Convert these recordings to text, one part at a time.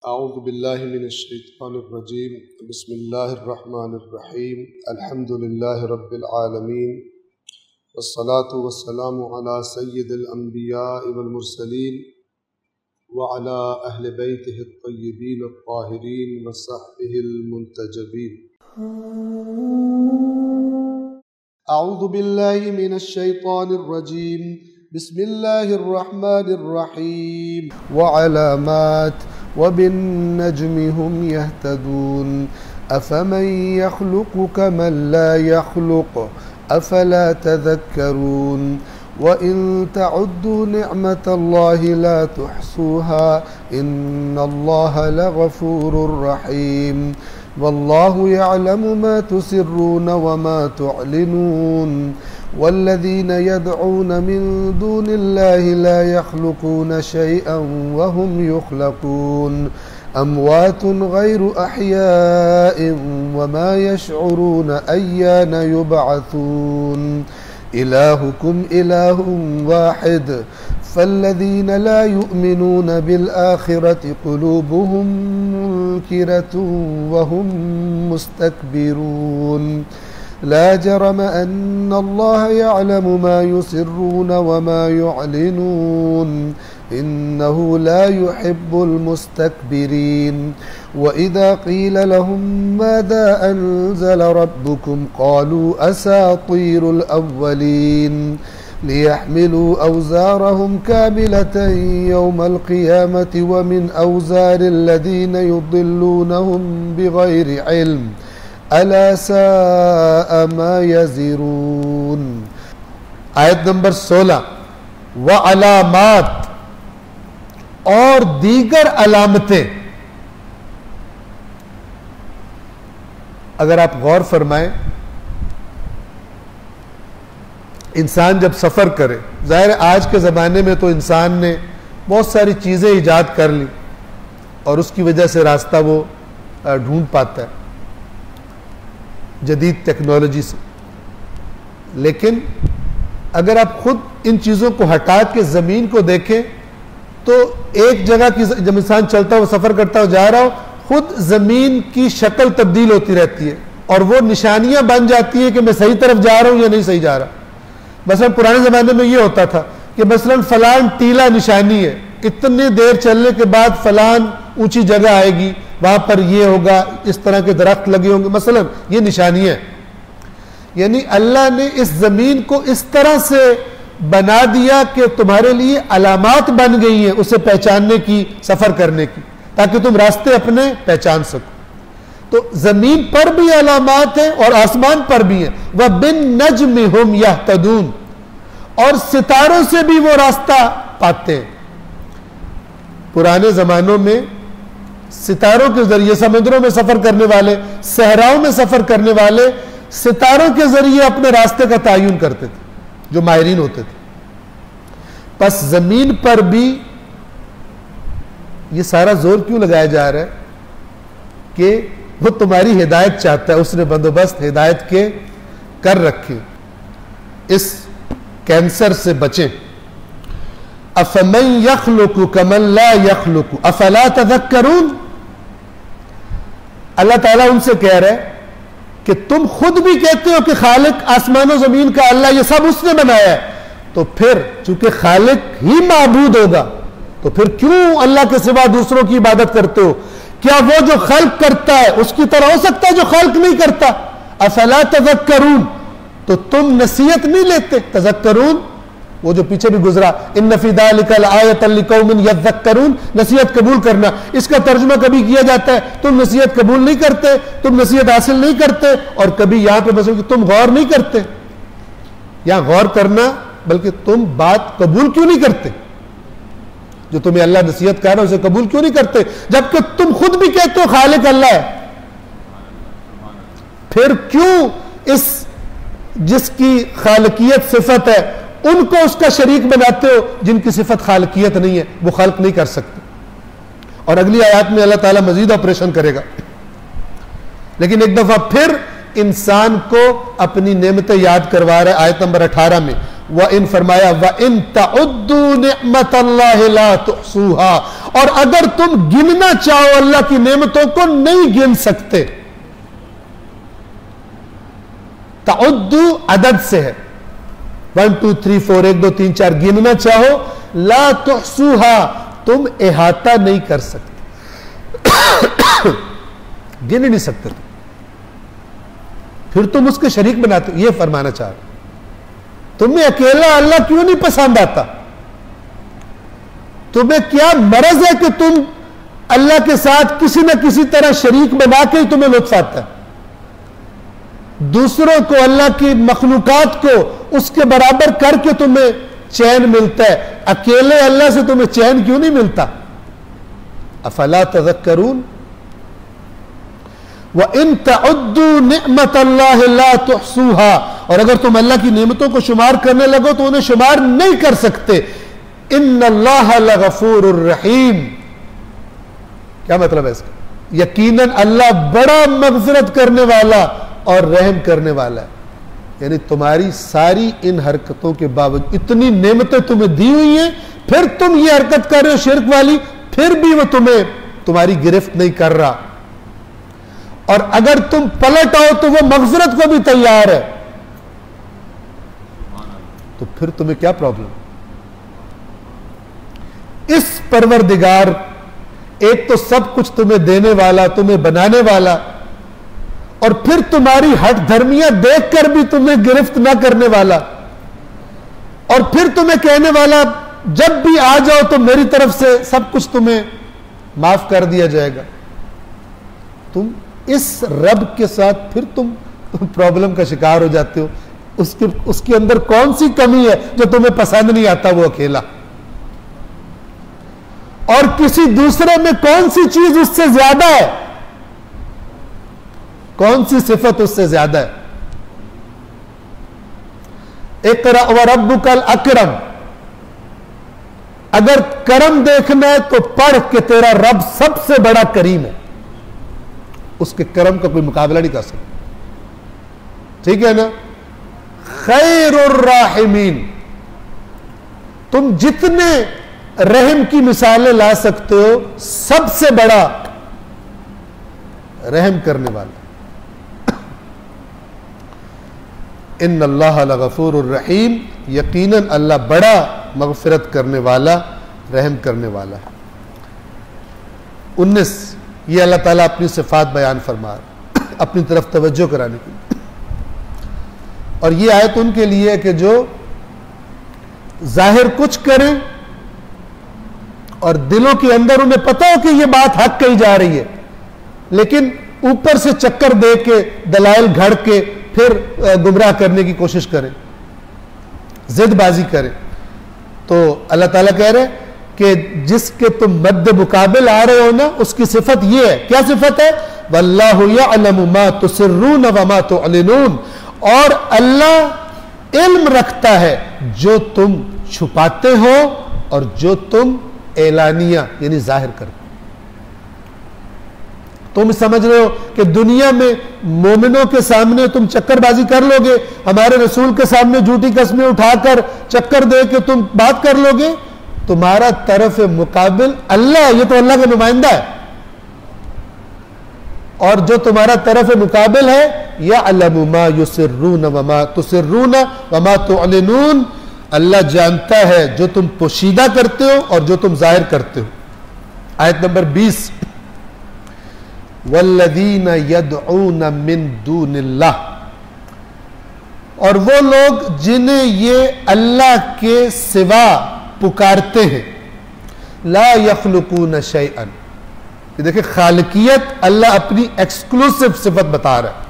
अऊज़ु बिल्लाहि मिनश्शैतानिर्रजीम बिस्मिल्लाहिर्रहमानिर्रहीम अल्हम्दुलिल्लाहि रब्बिल आलमीन वस्सलातु वस्सलामु अला सय्यिदिल अंबिया'i वल मुरसलीन व अला अहलि बैतिहित तय्यिबीन अत्ताहिरीन व सहबिहिल मुंतजबीन। अऊज़ु बिल्लाहि मिनश्शैतानिर्रजीम बिस्मिल्लाहिर्रहमानिर्रहीम व अलामात वबिन्नज्मि हुम यहतदून अफमन यख्लुक़ु कमन ला यख्लुक़ अफला तज़क्करून व इन तअद्दू निअमतल्लाहि ला तुहसूहा इन्नल्लाह लगफूरुर रहीम वल्लाहु यअलमु मा तुसिर्रून व मा तुअलिनून वल्लज़ीन यदऊन मिन दूनिल्लाहि ला यख्लुक़ून शैअन व हुम युख्लक़ून अम्वातुन गैरु अहयाइन व मा यशऊरून अय्यान युबअसून इलाहुकुम इलाहुन वाहिद फल्लज़ीन ला युमिनून बिल आखिरति क़ुलूबुहुम मुनकिरतुन व हुम मुस्तकबिरून ला जरम अन्नल्लाह यअलमु मा युसिर्रून व मा युअलिनून इन्नहु ला युहिब्बुल मुस्तकबिरीन व इज़ा क़ील लहुम माज़ा अनज़ल रब्बुकुम क़ालू असातीरुल अव्वलीन लियहमिलू औज़ारहुम कामिलतन यौमल क़ियामति व मिन औज़ारिल लज़ीना युज़िल्लूनहुम बिग़ैरि इल्म अला साअ मा यज़िरून। आयत नंबर 16 व अलामात और दीगर अलामतें। अगर आप गौर फरमाएं, इंसान जब सफर करे, जाहिर है आज के जमाने में तो इंसान ने बहुत सारी चीजें ईजाद कर ली और उसकी वजह से रास्ता वो ढूंढ पाता है जदीद टेक्नोलॉजी से। लेकिन अगर आप खुद इन चीजों को हटा के जमीन को देखें तो एक जगह की जब इंसान चलता हो, सफर करता हो, जा रहा हो, खुद जमीन की शक्ल तब्दील होती रहती है और वो निशानियां बन जाती है कि मैं सही तरफ जा रहा हूं या नहीं सही जा रहा। मसलन पुराने जमाने में ये होता था कि मसलन फलान टीला निशानी है, इतनी देर चलने के बाद फलान ऊंची जगह आएगी, वहां पर ये होगा, इस तरह के दरख्त लगे होंगे, मसलन ये निशानियां। यानी अल्लाह ने इस जमीन को इस तरह से बना दिया कि तुम्हारे लिए अलामात बन गई हैं उसे पहचानने की, सफर करने की, ताकि तुम रास्ते अपने पहचान सको। तो जमीन पर भी अलामात हैं और आसमान पर भी हैं। वह बिन नज्मि हुम यहतदून, और सितारों से भी वो रास्ता पाते हैं। पुराने जमानों में सितारों के जरिए समुद्रों में सफर करने वाले, सहराओं में सफर करने वाले सितारों के जरिए अपने रास्ते का तयन करते थे, जो माहिरीन होते थे। बस जमीन पर भी ये सारा जोर क्यों लगाया जा रहा है कि वो तुम्हारी हिदायत चाहता है, उसने बंदोबस्त हिदायत के कर रखे, इस कैंसर से बचें। अफमन यख्लुकु कमन ला यख्लुकु अफला तज़क्करून। अल्लाह ताला उनसे कह रहा है कि तुम खुद भी कहते हो कि खालिक आसमानों जमीन का अल्लाह, ये सब उसने बनाया है, तो फिर चूंकि खालिक ही माबूद होगा तो फिर क्यों अल्लाह के सिवा दूसरों की इबादत करते हो? क्या वो जो खल्क करता है उसकी तरह हो सकता है जो खल्क नहीं करता? अफला तज़क्करून, तो तुम नसीहत नहीं लेते? तज़क्करून वो जो पीछे भी गुजरा, इन्न फी ज़ालिका लआयतन लिक़ौमिन यज़क्करून, नसीहत कबूल करना, इसका तर्जुमा कभी किया जाता है तुम नसीहत कबूल नहीं करते, तुम नसीहत हासिल नहीं करते, और कभी यहां पे बस तुम गौर नहीं करते। यहां गौर करना, बल्कि तुम बात कबूल क्यों नहीं करते? जो तुम्हें अल्लाह नसीहत कर रहा है उसे कबूल क्यों नहीं करते, जबकि तुम खुद भी कहते हो खालिक अल्लाह है? फिर क्यों इस जिसकी खालिकियत सिफत है उनको उसका शरीक बनाते हो जिनकी सिफत खालिकियत नहीं है, वो खल्क नहीं कर सकते? और अगली आयत में अल्लाह ताला मजीद ऑपरेशन करेगा। लेकिन एक दफा फिर इंसान को अपनी नेमतें याद करवा रहा है आयत नंबर 18 में, व इन फरमाया व इन तउद्दू निअमतल्लाहि ला तुहसूहा, और अगर तुम गिनना चाहो अल्लाह की नेमतों को नहीं गिन सकते। तउद्दू अदद से है, 1 2 3 4 1 2 3 4 गिनना चाहो, ला तुहसूहा तुम इहाता नहीं कर सकते, गिन नहीं सकते तुम, फिर तुम उसके शरीक बनाते हो। यह फरमाना चाह रहे, तुम्हें अकेला अल्लाह क्यों नहीं पसंद आता? तुम्हें क्या मरज है कि तुम अल्लाह के साथ किसी न किसी तरह शरीक बना के ही तुम्हें लुत्फ आता है? दूसरों को, अल्लाह की मखलूकात को उसके बराबर करके तुम्हें चैन मिलता है, अकेले अल्लाह से तुम्हें चैन क्यों नहीं मिलता? अफला तज़क्करून व इन तउद्दू निअमतल्लाह ला तुहसूहा, और अगर तुम अल्लाह की नेमतों को शुमार करने लगो तो उन्हें शुमार नहीं कर सकते। इन्नल्लाह लगफूरुर रहीम, क्या मतलब है इसका? यकीनन अल्लाह बड़ा मग़फ़िरत करने वाला और रहम करने वाला है। यानी तुम्हारी सारी इन हरकतों के बावजूद, इतनी नेमतें तुम्हें दी हुई हैं, फिर तुम ये हरकत कर रहे हो शिर्क वाली, फिर भी वो तुम्हें तुम्हारी गिरफ्त नहीं कर रहा। और अगर तुम पलट आओ तो वो मग़फ़िरत को भी तैयार है, तो फिर तुम्हें क्या प्रॉब्लम? इस परवरदिगार, एक तो सब कुछ तुम्हें देने वाला, तुम्हें बनाने वाला, और फिर तुम्हारी हट धर्मियां देखकर भी तुम्हें गिरफ्त ना करने वाला, और फिर तुम्हें कहने वाला जब भी आ जाओ तो मेरी तरफ से सब कुछ तुम्हें माफ कर दिया जाएगा। तुम इस रब के साथ फिर तुम प्रॉब्लम का शिकार हो जाते हो। उसके अंदर कौन सी कमी है जो तुम्हें पसंद नहीं आता वो अकेला? और किसी दूसरे में कौन सी चीज उससे ज्यादा है? कौन सी सिफत उससे ज्यादा है? इक़रा व रब्बुकल अकरम, अगर करम देखना है तो पढ़ के तेरा रब सबसे बड़ा करीम है, उसके करम का कोई मुकाबला नहीं कर सकता। ठीक है ना? खैरुर राहिमीन, तुम जितने रहम की मिसालें ला सकते हो, सबसे बड़ा रहम करने वाला। इन्नल्लाह लगफूरुर रहीम, यकीनन अल्लाह बड़ा मग़फ़िरत करने वाला, रहम करने वाला है। 19, ये अल्लाह ताला अपनी सिफ़ात बयान फरमा रहा है, अपनी तरफ तवज्जो कराने के लिए। और ये आयत उनके लिए है कि जो जाहिर कुछ करें और दिलों के अंदर उन्हें पता हो कि ये बात हक कही जा रही है, लेकिन ऊपर से चक्कर दे के, दलाइल घड़ के फिर गुमराह करने की कोशिश करें, जिदबाजी करें। तो अल्लाह ताला कह रहे कि जिसके तुम मद्दे मुकाबिल आ रहे हो ना, उसकी सिफत ये है। क्या सिफत है? वल्लाहु यअलमु मा तुसिर्रून व मा तुअलिनून, और अल्लाह इल्म रखता है जो तुम छुपाते हो और जो तुम एलानिया यानी जाहिर करते हो। तुम समझ रहे हो कि दुनिया में मोमिनों के सामने तुम चक्करबाजी कर लोगे, हमारे रसूल के सामने झूठी कस्में उठाकर चक्कर दे के तुम बात कर लोगे? तुम्हारा तरफ मुकाबिल अल्लाह, ये तो अल्लाह का नुमाइंदा है, और जो तुम्हारा तरफ मुकाबिल है, यअलमु मा युसिर्रून व मा तुसिर्रून व मा तुअलिनून, अल्लाह जानता है जो तुम पोशीदा करते हो और जो तुम जाहिर करते हो। आयत नंबर 20, वल्लज़ीना यदऊन मिन दूनिल्लाह, और वो लोग जिन्हें ये अल्लाह के सिवा पुकारते हैं, ला यख्लुकून शैअन, ये देखिए खालिकियत अल्लाह अपनी एक्सक्लूसिव सिफत बता रहा है।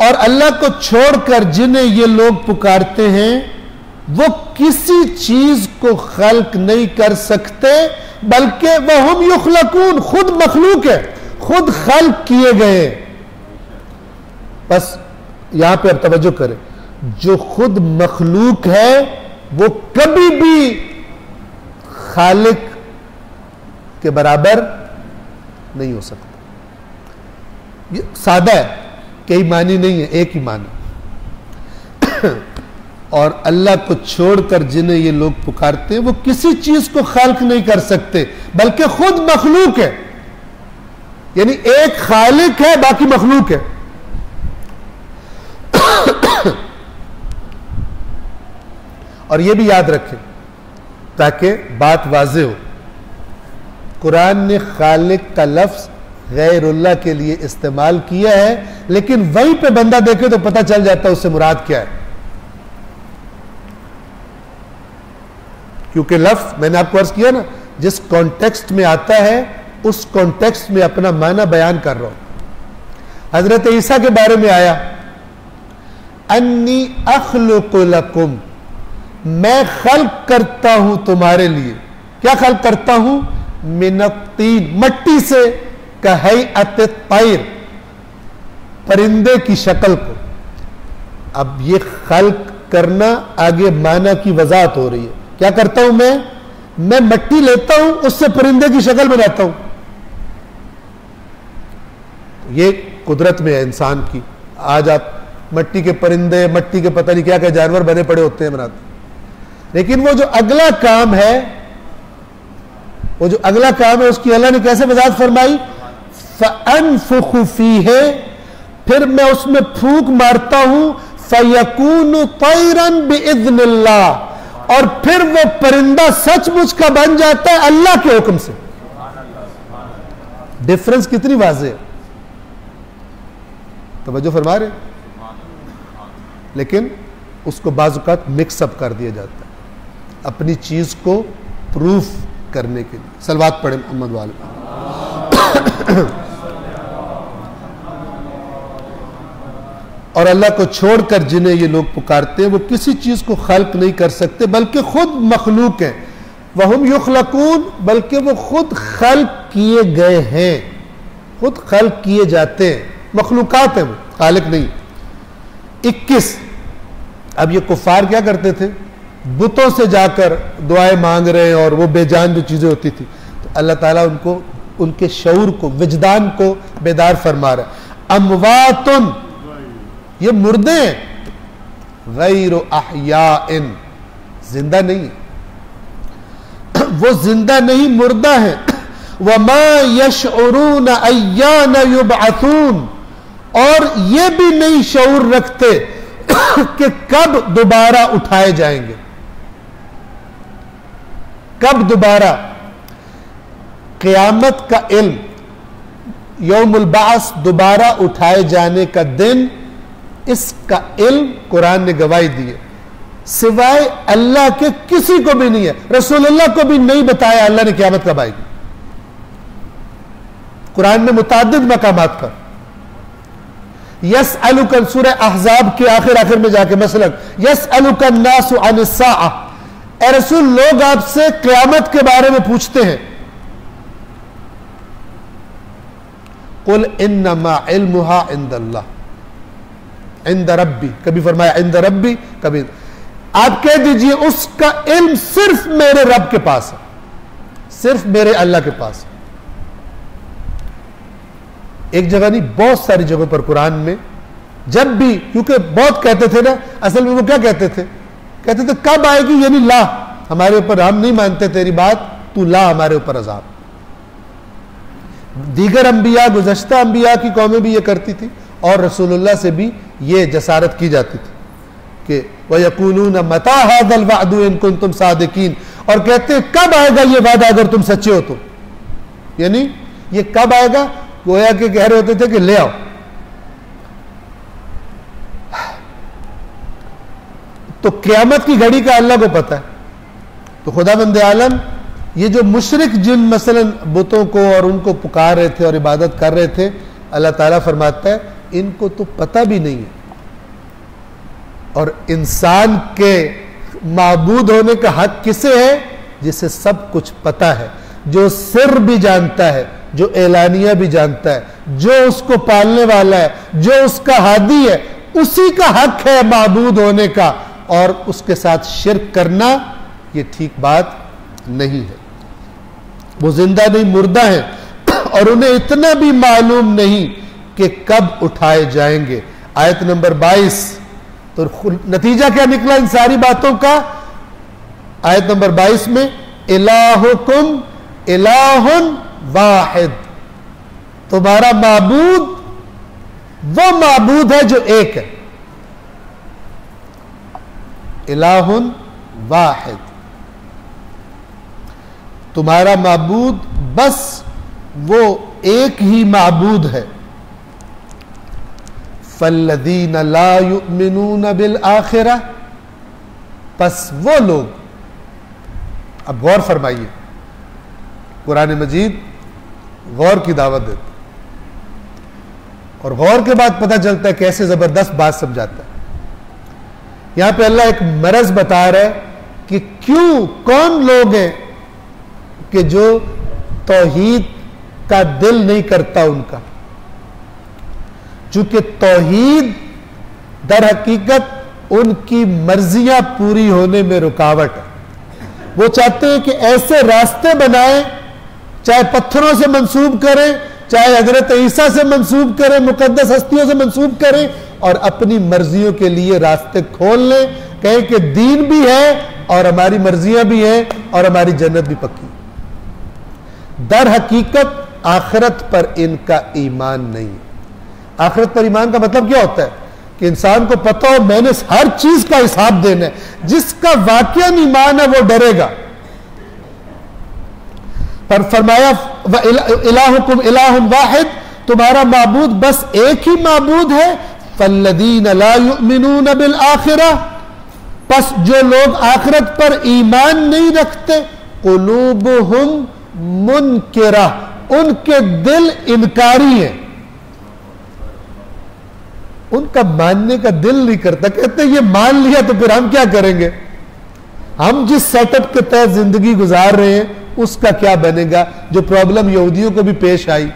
और अल्लाह को छोड़कर जिन्हें ये लोग पुकारते हैं वो किसी चीज को खल्क नहीं कर सकते, बल्कि वह हम युखलकून, खुद मखलूक है, खुद खल्क किए गए। बस यहां पे अब तवज्जो करें, जो खुद मखलूक है वो कभी भी खालिक के बराबर नहीं हो सकता। ये सादा है, कई मानी नहीं है, एक ही मानी। और अल्लाह को छोड़कर जिन्हें ये लोग पुकारते हैं वो किसी चीज को खालिक नहीं कर सकते बल्कि खुद मखलूक है। यानी एक खालिक है, बाकी मखलूक है। और यह भी याद रखें ताकि बात वाज़ेह हो, कुरान ने खालिक का लफ्ज गैरुल्लाह के लिए इस्तेमाल किया है, लेकिन वहीं पे बंदा देखे तो पता चल जाता है उससे मुराद क्या है। क्योंकि लफ्ज मैंने आपको अर्ज किया ना, जिस कॉन्टेक्स्ट में आता है उस कॉन्टेक्स्ट में अपना माना बयान कर रहा हूं। हजरत ईसा के बारे में आया, अन्नी अखलुकु लकुम, मैं खल्क करता हूं तुम्हारे लिए। क्या खल्क करता हूं? मिनत्तीन, मट्टी से, कहैअत तैर, परिंदे की शक्ल को। अब ये खल्क करना आगे माना की वजाहत हो रही है। क्या करता हूं मैं मट्टी लेता हूं, उससे परिंदे की शक्ल बनाता हूं। ये कुदरत में है इंसान की। आज आप मट्टी के परिंदे, मट्टी के पता नहीं क्या क्या जानवर बने पड़े होते हैं बनाते, लेकिन वो जो अगला काम है उसकी अल्लाह ने कैसे वजाहत फरमाई? फ़अनफ़ुख़ु फ़ीहे, फिर मैं उसमें फूंक मारता हूं, फ़यकूनु तैरन बिइज़्निल्लाह, और फिर वो परिंदा सचमुच का बन जाता है अल्लाह के हुक्म से। डिफरेंस कितनी वाज़ेह है, तवज्जो फरमा रहे। लेकिन उसको बाज़-औक़ात मिक्सअप कर दिया जाता है अपनी चीज को प्रूफ करने के लिए। सलवात पढ़े मोहम्मद वाले। और अल्लाह को छोड़कर जिन्हें ये लोग पुकारते हैं वो किसी चीज को खल्क नहीं कर सकते बल्कि खुद मखलूक हैं। वहुम युखलकून, बल्कि वो खुद खल्क किए गए हैं, खुद खल्क किए जाते हैं, मखलूकात हैं, वो खालिक नहीं। 21, अब ये कुफ्फार क्या करते थे? बुतों से जाकर दुआएं मांग रहे हैं और वो बेजान जो चीजें होती थी, तो अल्लाह ताला उनको, उनके शऊर को, विजदान को बेदार फरमा रहा है। अमवातुन, ये मुर्दे हैं, गैरु अहयाइन, जिंदा नहीं है, वो जिंदा नहीं, मुर्दा है। वमा यशउरून अय्यान युबअसून, और ये भी नहीं शऊर रखते कि कब दोबारा उठाए जाएंगे, कब दोबारा। क़यामत का इल्म, यौमुल बास, दोबारा उठाए जाने का दिन, इसका इल्म कुरान ने गवाही दी है, सिवाय अल्लाह के किसी को भी नहीं है। रसूलुल्लाह को भी नहीं बताया अल्लाह ने क़यामत कब आएगी। कुरान में मुताद्दिद मकामात पर यसअलुका, सूरह अहज़ाब के आखिर में जाके मसलन यसअलुका अन्नासु अनिस्साअ, ए रसूल लोग आपसे क़यामत के बारे में पूछते हैं। कुल इन्नमा इल्मुहा इंदल्लाह, इंद रब्बी, कभी फरमाया इंद रब्बी, कभी। आप कह दीजिए उसका इल्म सिर्फ मेरे रब के पास है, सिर्फ मेरे अल्लाह के पास है। एक जगह नहीं, बहुत सारी जगहों पर कुरान में जब भी, क्योंकि बहुत कहते थे ना, असल में वो क्या कहते थे? कहते थे कब आएगी, यानी ला हमारे ऊपर, हम नहीं मानते तेरी बात, तू ला हमारे ऊपर अजाब। दीगर अंबिया, गुज़श्ता अंबिया की कौमें भी ये करती थी, और रसूलुल्लाह से भी ये जसारत की जाती थी कि वयक़ूलून मता हाज़ल वअदु इन कुंतुम सादिकीन, और कहते कब आएगा ये वादा अगर तुम सच्चे हो तो। यानी ये कब आएगा, गोया के कह रहे होते थे कि ले आओ। तो क़यामत की घड़ी का अल्लाह को पता है। तो खुदावंद आलम, ये जो मुशरिक जिन मसलन बुतों को और उनको पुकार रहे थे और इबादत कर रहे थे, अल्लाह ताला फरमाता है इनको तो पता भी नहीं है। और इंसान के माबूद होने का हक किसे है? जिसे सब कुछ पता है, जो सिर भी जानता है, जो एलानिया भी जानता है, जो उसको पालने वाला है, जो उसका हादी है, उसी का हक है माबूद होने का। और उसके साथ शिर्क करना ये ठीक बात नहीं है। वो जिंदा नहीं, मुर्दा है, और उन्हें इतना भी मालूम नहीं कि कब उठाए जाएंगे। आयत नंबर 22 तो नतीजा क्या निकला इन सारी बातों का? आयत नंबर 22 में इलाहुकुम इलाहुन वाहिद, तुम्हारा माबूद वो माबूद है जो एक है। इलाहुन वाहिद, तुम्हारा माबूद बस वो एक ही माबूद है। फल्लदीन ला युमिनून बिल आखिरा, बस वो लोग, अब गौर फरमाइए, कुरान मजीद गौर की दावत देता और गौर के बाद पता चलता है कैसे जबरदस्त बात समझाता है। यहां पे अल्लाह एक मरज बता रहा है कि क्यों, कौन लोग हैं कि जो तौहीद का दिल नहीं करता उनका। चूंकि तौहीद दर हकीकत उनकी मर्जियां पूरी होने में रुकावट है। वो चाहते हैं कि ऐसे रास्ते बनाएं, चाहे पत्थरों से मंसूब करें, चाहे हजरत ईसा से मंसूब करें, मुकद्दस हस्तियों से मंसूब करें, और अपनी मर्जियों के लिए रास्ते खोल लें, कहें कि दीन भी है और हमारी मर्जियां भी हैं और हमारी जन्नत भी पक्की। दर हकीकत आखिरत पर इनका ईमान नहीं है। आखिरत पर ईमान का मतलब क्या होता है कि इंसान को पता हो मैंने हर चीज का हिसाब देना है। जिसका वाकई ईमान है वो डरेगा। पर फरमाया इलाहुकुम इलाहुन वाहिद, तुम्हारा माबूद बस एक ही माबूद है। फल्लदीन ला युमिनून बिल आखिरा, बस जो लोग आखिरत पर ईमान नहीं रखते, कुलूबुहुम मुनकिरा, उनके दिल इनकारी हैं, उनका मानने का दिल नहीं करता। कहते ये मान लिया तो फिर हम क्या करेंगे, हम जिस सेटअप के तहत जिंदगी गुजार रहे हैं उसका क्या बनेगा। जो प्रॉब्लम यहूदियों को भी पेश आई,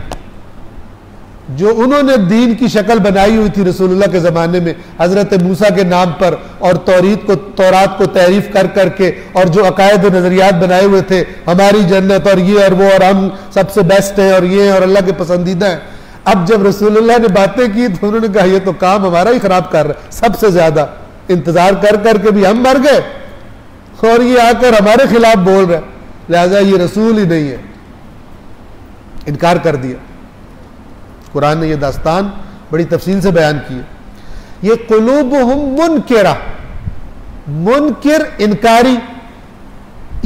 जो उन्होंने दीन की शक्ल बनाई हुई थी रसूलुल्लाह के ज़माने में हज़रत मूसा के नाम पर, और तौरात को तहरीफ कर करके, और जो अकायद नज़रियात बनाए हुए थे, हमारी जन्नत और ये और वो और हम सबसे बेस्ट हैं और ये और अल्लाह के पसंदीदा हैं। अब जब रसूलुल्लाह ने बातें की तो उन्होंने कहा ये तो काम हमारा ही खराब कर रहा है, सबसे ज्यादा इंतजार कर करके भी हम मर गए और ये आकर हमारे खिलाफ बोल रहे, लिहाजा ये रसूल ही नहीं है। इनकार कर दिया। कुरान ने यह दास्तान बड़ी तफसील से बयान की है। ये कुलूबुहुम मुनकिरा, मुनकिर इनकारी,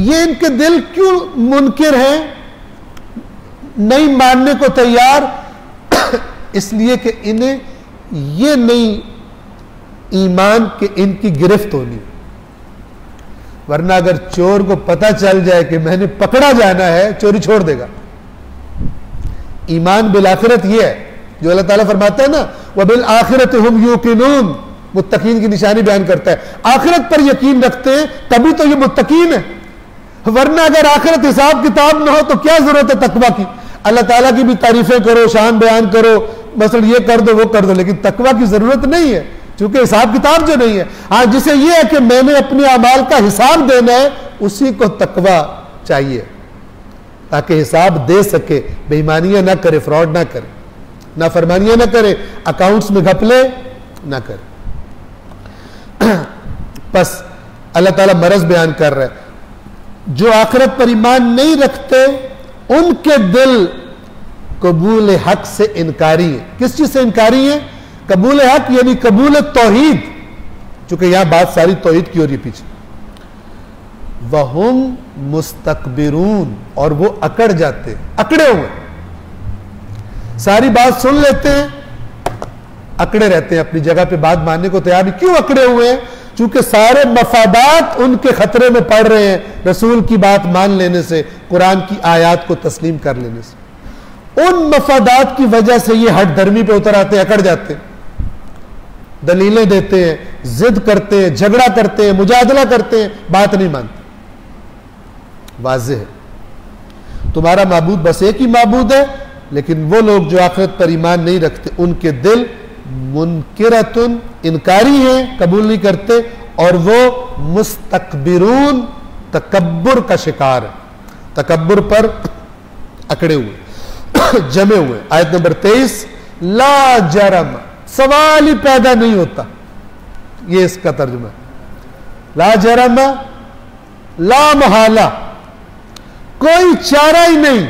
ये इनके दिल क्यों मुनकिर हैं, नहीं मानने को तैयार, इसलिए कि इन्हें ये नहीं ईमान के इनकी गिरफ्त होनी। वरना अगर चोर को पता चल जाए कि मैंने पकड़ा जाना है, चोरी छोड़ देगा। ईमान बिल आखिरत ये है जो अल्लाह ताला फरमाता है ना, व बिल आखिरत हुम यूकिनून, मुत्तकीन की निशानी बयान करता है। आखिरत पर यकीन रखते हैं तभी तो ये मुत्तकीन है, वरना अगर आखिरत हिसाब किताब ना हो तो क्या जरूरत है तकवा की। अल्लाह ताला की भी तारीफें करो, शान बयान करो, बस ये कर दो वो कर दो, लेकिन तकवा की जरूरत नहीं है क्योंकि हिसाब किताब जो नहीं है। हाँ, जिसे ये है कि मैंने अपने अमाल का हिसाब देना है, उसी को तकवा चाहिए ताकि हिसाब दे सके, बेईमानियां ना करे, फ्रॉड ना करे, नाफरमानियां ना करे, अकाउंट्स में घपले ना करे। बस अल्लाह ताला मरज बयान कर रहा है, जो आखिरत पर ईमान नहीं रखते उनके दिल कबूल हक से इनकारी है। किस चीज से इनकारी है? कबूल हक यानी कबूल तौहीद, चूंकि यहां बात सारी तौहीद की हो रही है पीछे। वहुम मुस्तकबिरून, और वो अकड़ जाते हैं, अकड़े हुए, सारी बात सुन लेते हैं, अकड़े रहते हैं अपनी जगह पे, बात मानने को तैयार नहीं। क्यों अकड़े हुए हैं? चूंकि सारे मफादात उनके खतरे में पड़ रहे हैं रसूल की बात मान लेने से, कुरान की आयात को तस्लीम कर लेने से। उन मफादात की वजह से ये हट धर्मी पे उतर आते हैं, अकड़ जाते हैं, दलीलें देते हैं, जिद करते हैं, झगड़ा करते हैं, मुजादला करते हैं, बात नहीं मानते। वाज़ेह है तुम्हारा माबूद बस एक ही माबूद है, लेकिन वो लोग जो आखिरत पर ईमान नहीं रखते उनके दिल मुनकिरतुन, इनकारी हैं, कबूल नहीं करते, और वो मुस्तकबिरून, तकब्बुर का शिकार है, तकब्बुर पर अकड़े हुए, जमे हुए। आयत नंबर 23, ला जरम, सवाल ही पैदा नहीं होता, ये इसका तर्जुमा। ला जरम ला महाला, कोई चारा ही नहीं।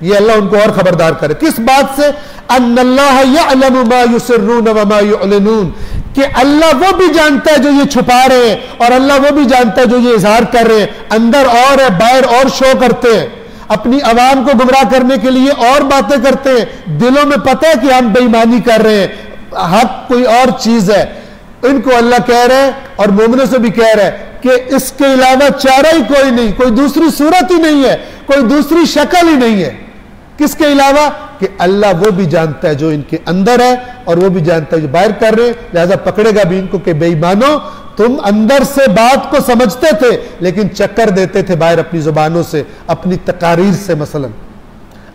ये अल्लाह उनको और खबरदार करे किस बात से? अन्नल्लाह यअलमु मा युसिर्रून व मा युअलिनून, कि अल्लाह वो भी जानता है जो ये छुपा रहे हैं और अल्लाह वो भी जानता है जो ये इजहार कर रहे हैं। अंदर और है, बाहर और शो करते हैं, अपनी आवाम को गुमराह करने के लिए और बातें करते हैं। दिलों में पता है कि हम बेईमानी कर रहे हैं, हक कोई और चीज है। इनको अल्लाह कह रहे हैं और मोमिनों से भी कह रहे हैं कि इसके अलावा चारा ही कोई नहीं, कोई दूसरी सूरत ही नहीं है, कोई दूसरी शक्ल ही नहीं है। किसके अलावा? कि अल्लाह वो भी जानता है जो इनके अंदर है और वो भी जानता है जो बाहर कर रहे हैं। लिहाजा पकड़ेगा भी इनको कि बेईमानो, तुम अंदर से बात को समझते थे लेकिन चक्कर देते थे बाहर अपनी जुबानों से, अपनी तकारीर से, मसलन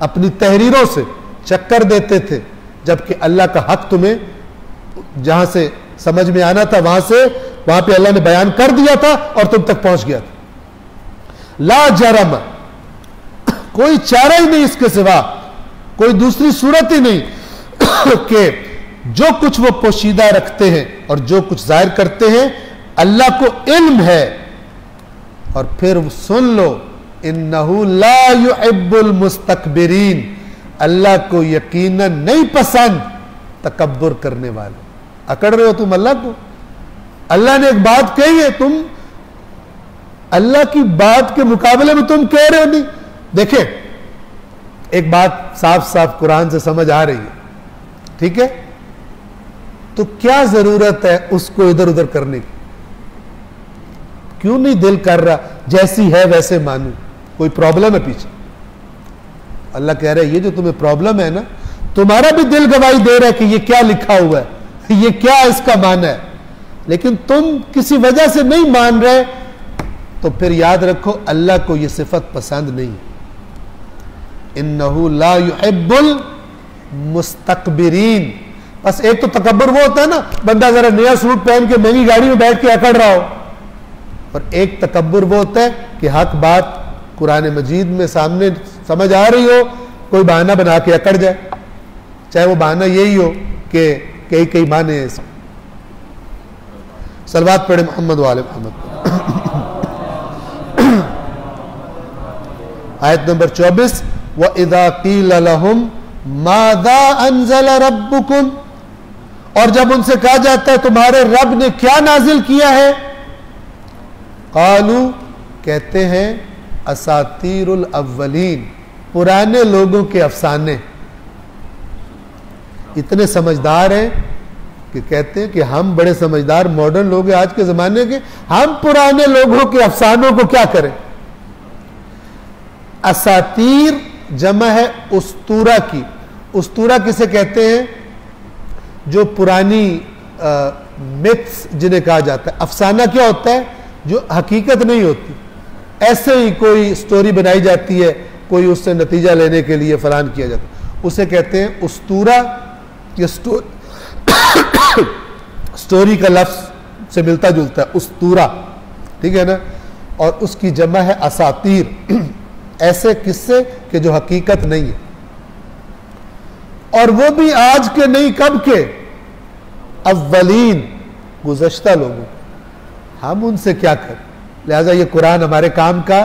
अपनी तहरीरों से चक्कर देते थे, जबकि अल्लाह का हक तुम्हें जहां से समझ में आना था वहां पे अल्लाह ने बयान कर दिया था और तुम तक पहुंच गया था। ला जरम, कोई चारा ही नहीं इसके सिवा, कोई दूसरी सूरत ही नहीं कि जो कुछ वो पोशीदा रखते हैं और जो कुछ जाहिर करते हैं अल्लाह को इल्म है। और फिर सुन लो, इन्नहु ला युहिब्बुल मुस्तकबिरीन, अल्लाह को यकीनन नहीं पसंद तकब्बुर करने वाले। अकड़ रहे हो तुम अल्लाह को, अल्लाह ने एक बात कही है, तुम अल्लाह की बात के मुकाबले में तुम कह रहे हो नहीं। देखे, एक बात साफ साफ कुरान से समझ आ रही है, ठीक है, तो क्या जरूरत है उसको इधर उधर करने की? क्यों नहीं दिल कर रहा जैसी है वैसे मानू? कोई प्रॉब्लम है पीछे? अल्लाह कह रहा है ये जो तुम्हें प्रॉब्लम है ना, तुम्हारा भी दिल गवाही दे रहा है कि ये क्या लिखा हुआ है, ये क्या इसका माना है, लेकिन तुम किसी वजह से नहीं मान रहे, तो फिर याद रखो अल्लाह को यह सिफत पसंद नहीं। इन्नहु ला युहिब्बुल मुस्तकबिरीन। बस एक तो तकब्बुर वो होता है ना, बंदा जरा नया सूट पहन के महंगी गाड़ी में बैठ के अकड़ रहा हो, और एक तकब्बुर वो होता है कि हक बात कुरान मजीद में सामने समझ आ रही हो, कोई बहाना बना के अकड़ जाए, चाहे वो बहाना यही हो कि कई कई माने हैं इसमें। सलवात पढ़े मोहम्मद वाले मोहम्मद। आयत नंबर 24, व इदा कील लहुम मादा अंज़ल रब्बुकुम, और जब उनसे कहा जाता है तुम्हारे रब ने क्या नाजिल किया है, कालू, कहते हैं असातीरुल अव्वलीन, पुराने लोगों के अफसाने। इतने समझदार हैं कि कहते हैं कि हम बड़े समझदार मॉडर्न लोग हैं आज के जमाने के, हम पुराने लोगों के अफसानों को क्या करें। असातीर जमा है उस्तूरा की। उस्तूरा किसे कहते हैं? जो पुरानी मिथ्स जिन्हें कहा जाता है। अफसाना क्या होता है? जो हकीकत नहीं होती, ऐसे ही कोई स्टोरी बनाई जाती है, कोई उससे नतीजा लेने के लिए फलान किया जाता है, उसे कहते हैं उस्तूरा। ये स्टोरी का लफ्ज से मिलता जुलता है, उस्तूरा, ठीक है ना। और उसकी जमा है असातीर, ऐसे किस्से कि जो हकीकत नहीं है, और वो भी आज के नहीं, कब के? अव्वलीन, गुज़श्ता लोगों। हम उनसे क्या करें? लिहाजा ये कुरान हमारे काम का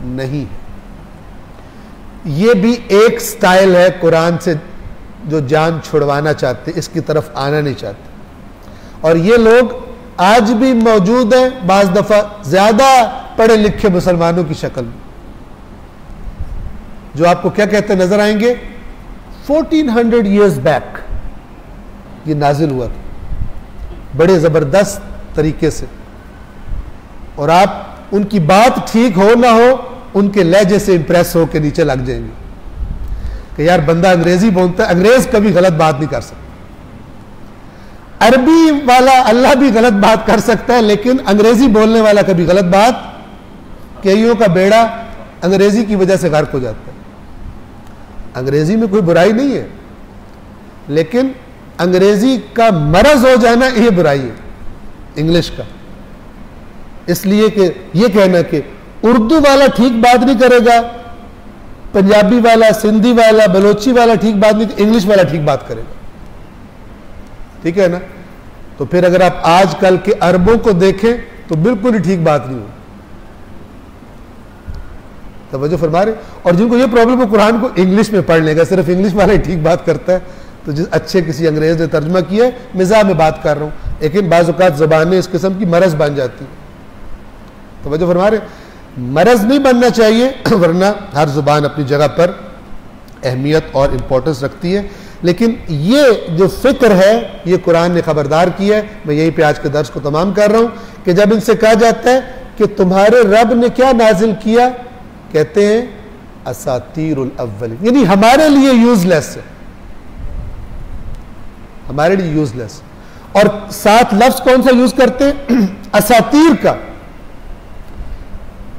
नहीं है। ये भी एक स्टाइल है कुरान से जो जान छुड़वाना चाहते, इसकी तरफ आना नहीं चाहते, और ये लोग आज भी मौजूद हैं, बाज दफा ज्यादा पढ़े लिखे मुसलमानों की शक्ल में, जो आपको क्या कहते नजर आएंगे? 1400 years बैक ये नाजिल हुआ था, बड़े जबरदस्त तरीके से, और आप उनकी बात ठीक हो ना हो, उनके लहजे से इंप्रेस हो के नीचे लग जाएंगे कि यार बंदा अंग्रेजी बोलता है, अंग्रेज कभी गलत बात नहीं कर सकता। अरबी वाला अल्लाह भी गलत बात कर सकता है, लेकिन अंग्रेजी बोलने वाला कभी गलत बात, कईयों का बेड़ा अंग्रेजी की वजह से गर्क हो जाता है। अंग्रेजी में कोई बुराई नहीं है, लेकिन अंग्रेजी का मरज हो जाना ये बुराई है इंग्लिश का। इसलिए कि ये कहना कि उर्दू वाला ठीक बात नहीं करेगा, पंजाबी वाला, सिंधी वाला, बलोची वाला ठीक बात नहीं, इंग्लिश वाला ठीक बात करेगा, ठीक है ना। तो फिर अगर आप आजकल के अरबों को देखें तो बिल्कुल ही ठीक बात नहीं हो। तवज्जो फरमा रहे। और जिनको ये प्रॉब्लम है कुरान को इंग्लिश में पढ़ लेगा, सिर्फ इंग्लिश वाला ही ठीक बात करता है, तो जिस अच्छे किसी अंग्रेज ने तर्जमा किया है, मिजाह में बात कर रहा हूँ, लेकिन बाज़ औक़ात ज़बानें इस किस्म की मरज़ बन जाती है। तवज्जो फरमा रहे। मरज़ नहीं बनना चाहिए, वरना हर ज़ुबान अपनी जगह पर अहमियत और इम्पोर्टेंस रखती है। लेकिन ये जो फ़िक्र है ये कुरान ने ख़बरदार किया है। मैं यहीं पे आज के दर्स को तमाम कर रहा हूँ कि जब इनसे कहा जाता है कि तुम्हारे रब ने क्या नाजिल किया, कहते हैं असातीरुल अव्वलीन, यानी हमारे लिए यूजलेस है, हमारे लिए यूजलेस। और साथ लफ्ज कौन सा यूज करते हैं, असातीर का।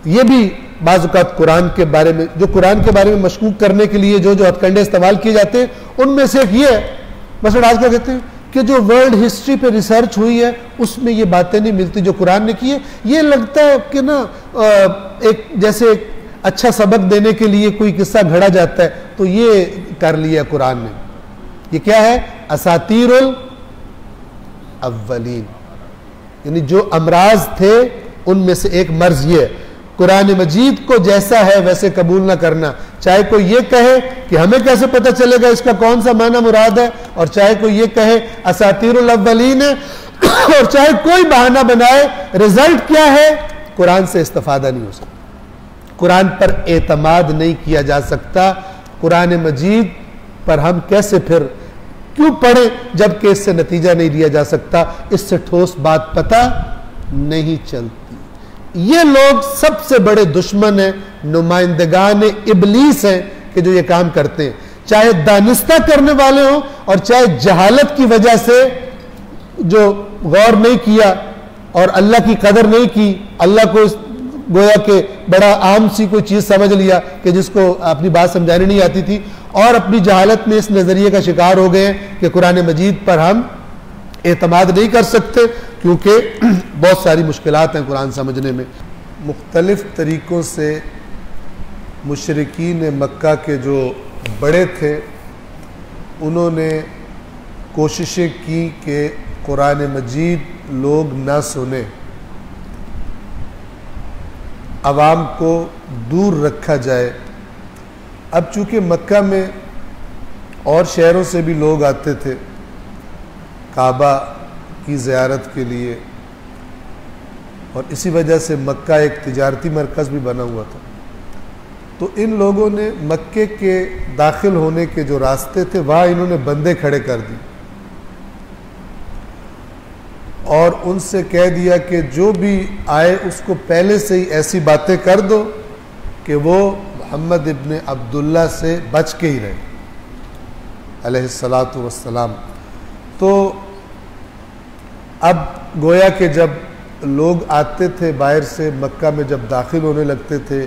यह भी बाज़ औक़ात कुरान के बारे में, जो कुरान के बारे में मशकूक करने के लिए जो जो हथकंडे इस्तेमाल किए जाते हैं, उनमें से एक ये है, मसलन आजकल कहते हैं कि जो वर्ल्ड हिस्ट्री पे रिसर्च हुई है उसमें ये बातें नहीं मिलती जो कुरान ने की है। ये लगता है कि ना एक जैसे अच्छा सबक देने के लिए कोई किस्सा घड़ा जाता है, तो ये कर लिया कुरान ने। ये क्या है, असातीरुल अव्वलीन, यानी जो अमराज थे उनमें से एक मर्ज ये है, कुरान मजीद को जैसा है वैसे कबूल ना करना। चाहे कोई ये कहे कि हमें कैसे पता चलेगा इसका कौन सा माना मुराद है, और चाहे कोई ये कहे असातीरुल अव्वलीन है, और चाहे कोई बहाना बनाए, रिजल्ट क्या है, कुरान से इस्तिफादा नहीं हो सकता, कुरान पर एतमाद नहीं किया जा सकता। कुरान मजीद पर हम कैसे फिर क्यों पढ़ें जबकि इससे नतीजा नहीं दिया जा सकता, इससे ठोस बात पता नहीं चलती। ये लोग सबसे बड़े दुश्मन हैं, नुमाइंदगान इबलीस हैं कि जो ये काम करते हैं, चाहे दानिस्ता करने वाले हों और चाहे जहालत की वजह से जो गौर नहीं किया और अल्लाह की कदर नहीं की, अल्लाह को गोया के बड़ा आम सी कोई चीज़ समझ लिया कि जिसको अपनी बात समझानी नहीं आती थी, और अपनी जहालत में इस नज़रिए का शिकार हो गए कि कुरान मजीद पर हम एतमाद नहीं कर सकते क्योंकि बहुत सारी मुश्किलात हैं कुरान समझने में। मुख्तलिफ़ तरीक़ों से मुशरिकीन मक्का के जो बड़े थे उन्होंने कोशिशें की कि कुरान मजीद लोग ना सुने, अवाम को दूर रखा जाए। अब चूँकि मक्का में और शहरों से भी लोग आते थे काबा की ज़ियारत के लिए, और इसी वजह से मक्का एक तिजारती मरकज़ भी बना हुआ था, तो इन लोगों ने मक्के के दाखिल होने के जो रास्ते थे वहाँ इन्होंने बंदे खड़े कर दिए और उनसे कह दिया कि जो भी आए उसको पहले से ही ऐसी बातें कर दो कि वो मोहम्मद इब्न अब्दुल्ला से बच के ही रहे अलैहिस्सलातु वस्सलाम। तो अब गोया कि जब लोग आते थे बाहर से मक्का में, जब दाखिल होने लगते थे,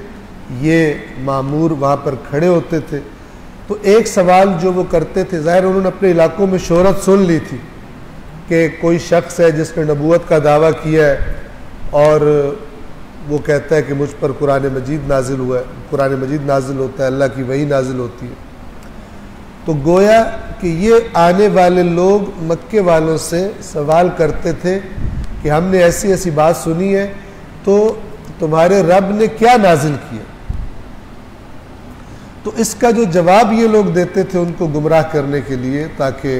ये मामूर वहाँ पर खड़े होते थे, तो एक सवाल जो वो करते थे, ज़ाहिर उन्होंने अपने इलाकों में शोहरत सुन ली थी कि कोई शख्स है जिसने नबूवत का दावा किया है और वो कहता है कि मुझ पर कुरान मजीद नाजिल हुआ है, कुरान मजीद नाजिल होता है, अल्लाह की वही नाजिल होती है। तो गोया कि ये आने वाले लोग मक्के वालों से सवाल करते थे कि हमने ऐसी ऐसी बात सुनी है, तो तुम्हारे रब ने क्या नाजिल किया। तो इसका जो जवाब ये लोग देते थे उनको गुमराह करने के लिए, ताकि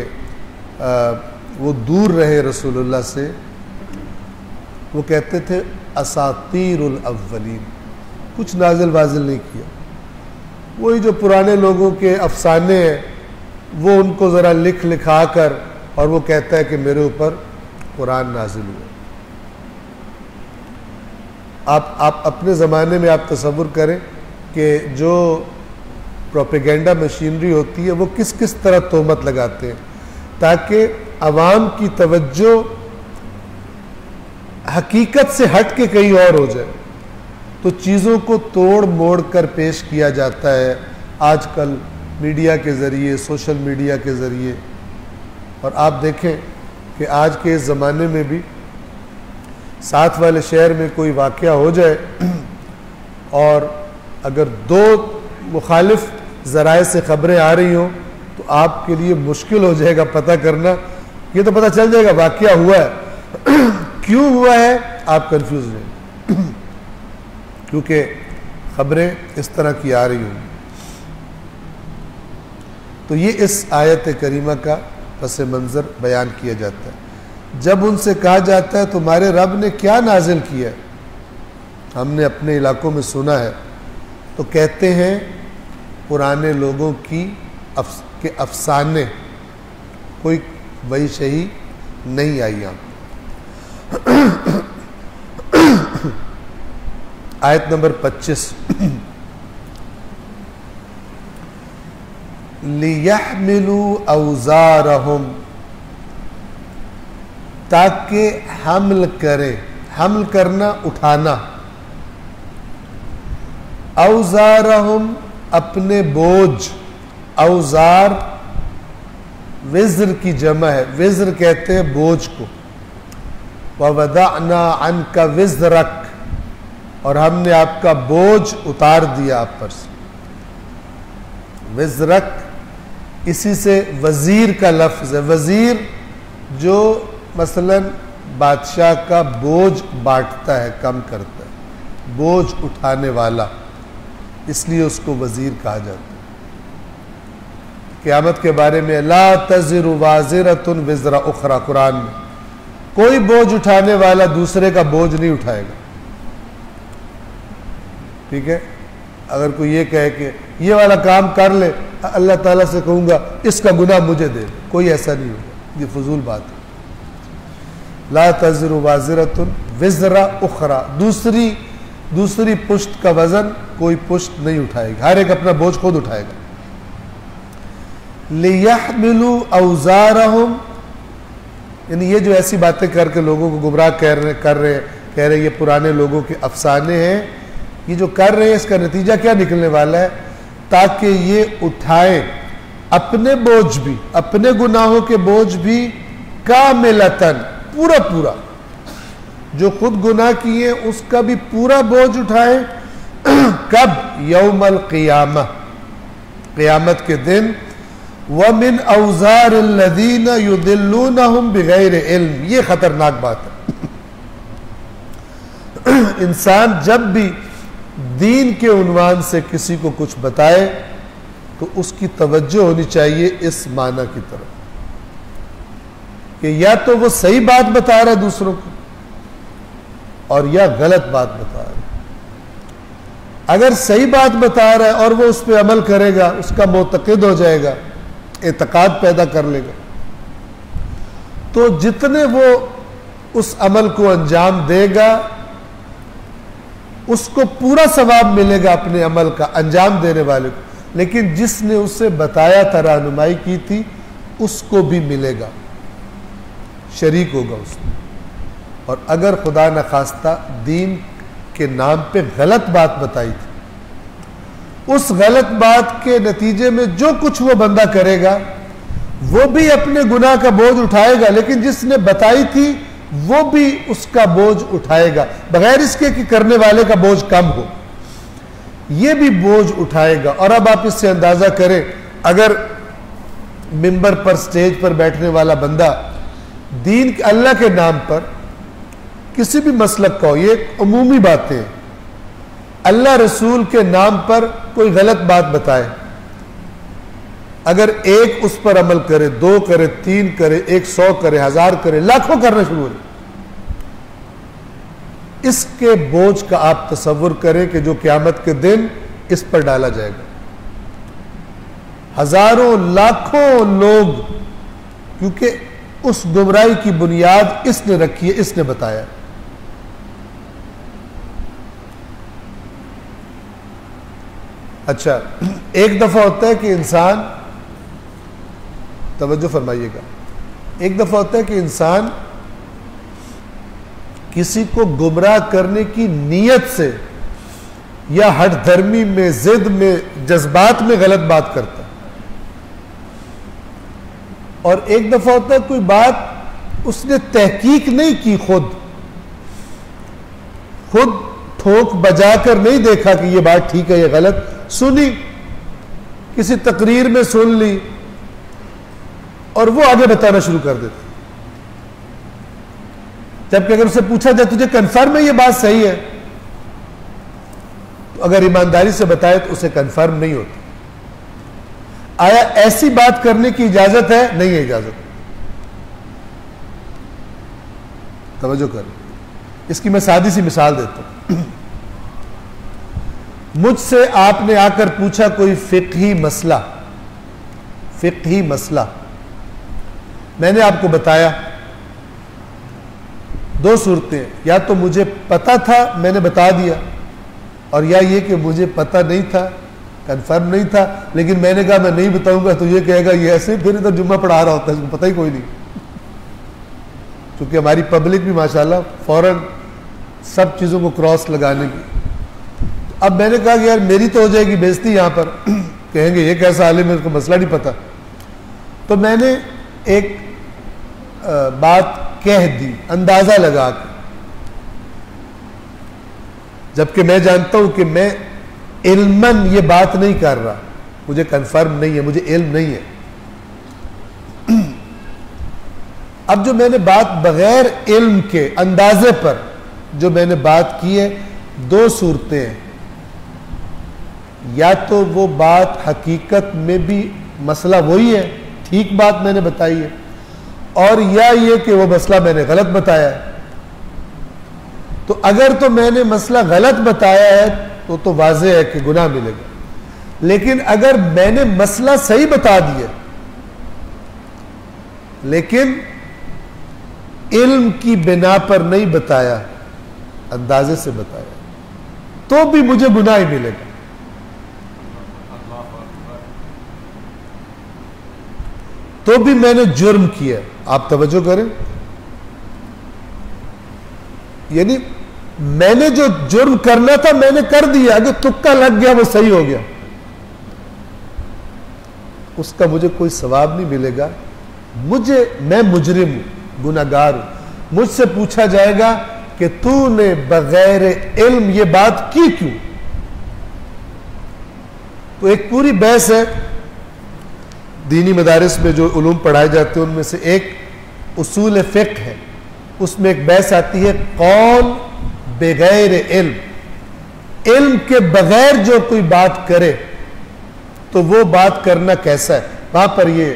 वो दूर रहे रसूलुल्लाह से, वो कहते थे असातीरुल अव्वलीन, कुछ नाजिल वाजिल नहीं किया, वही जो पुराने लोगों के अफसाने हैं वो उनको ज़रा लिख लिखा कर, और वो कहता है कि मेरे ऊपर कुरान नाजिल हुआ। आप अपने ज़माने में आप तसव्वुर करें कि जो प्रोपेगेंडा मशीनरी होती है वो किस किस तरह तोहमत लगाते हैं ताकि अवाम की तवज्जो हकीकत से हट के कहीं और हो जाए। तो चीज़ों को तोड़ मोड़ कर पेश किया जाता है आजकल मीडिया के ज़रिए, सोशल मीडिया के ज़रिए। और आप देखें कि आज के इस ज़माने में भी साथ वाले शहर में कोई वाक़या हो जाए और अगर दो मुखालिफ ज़राए से ख़बरें आ रही हों तो आपके लिए मुश्किल हो जाएगा पता करना ये तो पता चल जाएगा वाकया हुआ है। क्यों हुआ है आप कंफ्यूज नहीं, क्योंकि खबरें इस तरह की आ रही होंगी। तो ये इस आयत करीमा का पस मंज़र बयान किया जाता है। जब उनसे कहा जाता है तुम्हारे रब ने क्या नाजिल किया, हमने अपने इलाकों में सुना है, तो कहते हैं पुराने लोगों के अफसाने, कोई वही सही नहीं आई यहाँ। आयत नंबर 25, लियहमिलू औज़ारहुम, ताकि हमल करें, हमल करना उठाना, औज़ारहुम अपने बोझ, औज़ार विज़्र की जमा है, विज़्र कहते हैं बोझ को। ववदअना अन्का विज़्रक, और हमने आपका बोझ उतार दिया आप पर से। विज़्रक इसी से वजीर का लफ्ज़ है, वजीर जो मसलन बादशाह का बोझ बांटता है, कम करता है, बोझ उठाने वाला, इसलिए उसको वजीर कहा जाता है। क़यामत के बारे में ला तज़िरु वाज़िरतुन विज़रा उख़रा, कुरान में कोई बोझ उठाने वाला दूसरे का बोझ नहीं उठाएगा। ठीक है, अगर कोई ये कहे कि ये वाला काम कर ले, अल्लाह ताला से कहूँगा इसका गुनाह मुझे दे, कोई ऐसा नहीं होगा, ये फजूल बात है। ला तज़िरु वाज़िरतुन विज़रा उख़रा, दूसरी पुश्त का वजन कोई पुश्त नहीं उठाएगी, हर एक अपना बोझ खुद उठाएगा। लियहमिलू औज़ारहुम, यानी ये जो ऐसी बातें करके लोगों को गुमराह कर रहे ये पुराने लोगों के अफसाने हैं, ये जो कर रहे हैं इसका नतीजा क्या निकलने वाला है, ताकि ये उठाएं अपने बोझ भी, अपने गुनाहों के बोझ भी, कामिलतन, पूरा पूरा, जो खुद गुनाह किए उसका भी पूरा बोझ उठाएं। कब? यौमल क़ियामा, क़यामत के दिन। व मिन औज़ारिल्लज़ीना युदिल्लूनहुम बिग़ैर इल्म, ये खतरनाक बात है। इंसान जब भी दीन के उन्वान से किसी को कुछ बताए तो उसकी तवज्जो होनी चाहिए इस माना की तरफ कि या तो वो सही बात बता रहा है दूसरों को, और या गलत बात बता रहा है। अगर सही बात बता रहा है और वो उस पर अमल करेगा, उसका मोतक़िद हो जाएगा, एतक़ाद पैदा कर लेगा, तो जितने वो उस अमल को अंजाम देगा उसको पूरा सवाब मिलेगा अपने अमल का, अंजाम देने वाले को। लेकिन जिसने उसे बताया था, रहनुमाई की थी, उसको भी मिलेगा, शरीक होगा उसमें। और अगर खुदा न खास्ता दीन के नाम पे गलत बात बताई थी, उस गलत बात के नतीजे में जो कुछ वो बंदा करेगा वो भी अपने गुनाह का बोझ उठाएगा, लेकिन जिसने बताई थी वो भी उसका बोझ उठाएगा, बगैर इसके कि करने वाले का बोझ कम हो, ये भी बोझ उठाएगा। और अब आप इससे अंदाजा करें, अगर मिंबर पर, स्टेज पर बैठने वाला बंदा दीन अल्लाह के नाम पर किसी भी मसलक का हो, ये अमूमी बातें हैं, अल्लाह रसूल के नाम पर कोई गलत बात बताए, अगर एक उस पर अमल करे, 2 करे, 3 करे, 100 करे, 1000 करे, लाखों करना शुरू हो जाए, इसके बोझ का आप तसव्वुर करें कि जो क़यामत के दिन इस पर डाला जाएगा। हजारों लाखों लोग, क्योंकि उस गुमराही की बुनियाद इसने रखी है, इसने बताया। अच्छा, एक दफा होता है कि इंसान, तवज्जो फरमाइएगा, एक दफा होता है कि इंसान किसी को गुमराह करने की नीयत से या हठ धर्मी में, जिद में, जज्बात में गलत बात करता है, और एक दफा होता है कोई बात उसने तहकीक नहीं की, खुद ठोक बजाकर नहीं देखा कि यह बात ठीक है या गलत, सुनी, किसी तकरीर में सुन ली और वो आगे बताना शुरू कर देता। जबकि अगर उससे पूछा जाए तुझे कंफर्म है ये बात सही है, तो अगर ईमानदारी से बताए तो उसे कंफर्म नहीं होती। आया ऐसी बात करने की इजाजत है? नहीं है इजाजत। तवज्जो करें, इसकी मैं सादी सी मिसाल देता हूं। मुझसे आपने आकर पूछा कोई फिक्ही मसला, मैंने आपको बताया दो सूरतें, या तो मुझे पता था मैंने बता दिया, और या ये कि मुझे पता नहीं था, कंफर्म नहीं था, लेकिन मैंने कहा मैं नहीं बताऊंगा तो ये कहेगा ये ऐसे, फिर इधर जुम्मा पढ़ा रहा होता है, इसको पता ही कोई नहीं। क्योंकि हमारी पब्लिक भी माशाल्लाह फौरन सब चीज़ों को क्रॉस लगाने की। अब मैंने कहा कि यार मेरी तो हो जाएगी बेइज्जती यहाँ पर, कहेंगे ये कैसा आलिम है, उसको मसला नहीं पता। तो मैंने एक बात कह दी अंदाजा लगा के, जबकि मैं जानता हूं कि मैं इल्मन ये बात नहीं कर रहा, मुझे कंफर्म नहीं है, मुझे इल्म नहीं है। अब जो मैंने बात बगैर इल्म के अंदाजे पर जो मैंने बात की है, दो सूरतें हैं, या तो वो बात हकीकत में भी मसला वही है, ठीक बात मैंने बताई है, और या ये कि वो मसला मैंने गलत बताया है। तो अगर तो मैंने मसला गलत बताया है तो वाज़ेह है कि गुनाह मिलेगा, लेकिन अगर मैंने मसला सही बता दिया लेकिन इल्म की बिना पर नहीं बताया, अंदाजे से बताया, तो भी मुझे गुनाह ही मिलेगा। तो भी मैंने जुर्म किया। आप तवज्जो करें, यानी मैंने जो जुर्म करना था मैंने कर दिया, अगर तुक्का लग गया वो सही हो गया, उसका मुझे कोई सवाब नहीं मिलेगा। मैं मुजरिम हूं, गुनाहगार हूं। मुझसे पूछा जाएगा कि तूने बगैर इल्म ये बात की क्यों? तो एक पूरी बहस है दीनी मदारिस में जो उलूम पढ़ाए जाते हैं, उनमें से एक उसूल फ़िक़्ह है, उसमें एक बहस आती है कौल बगैर इल्म, इल्म के बगैर जो कोई बात करे तो वो बात करना कैसा है। वहां पर ये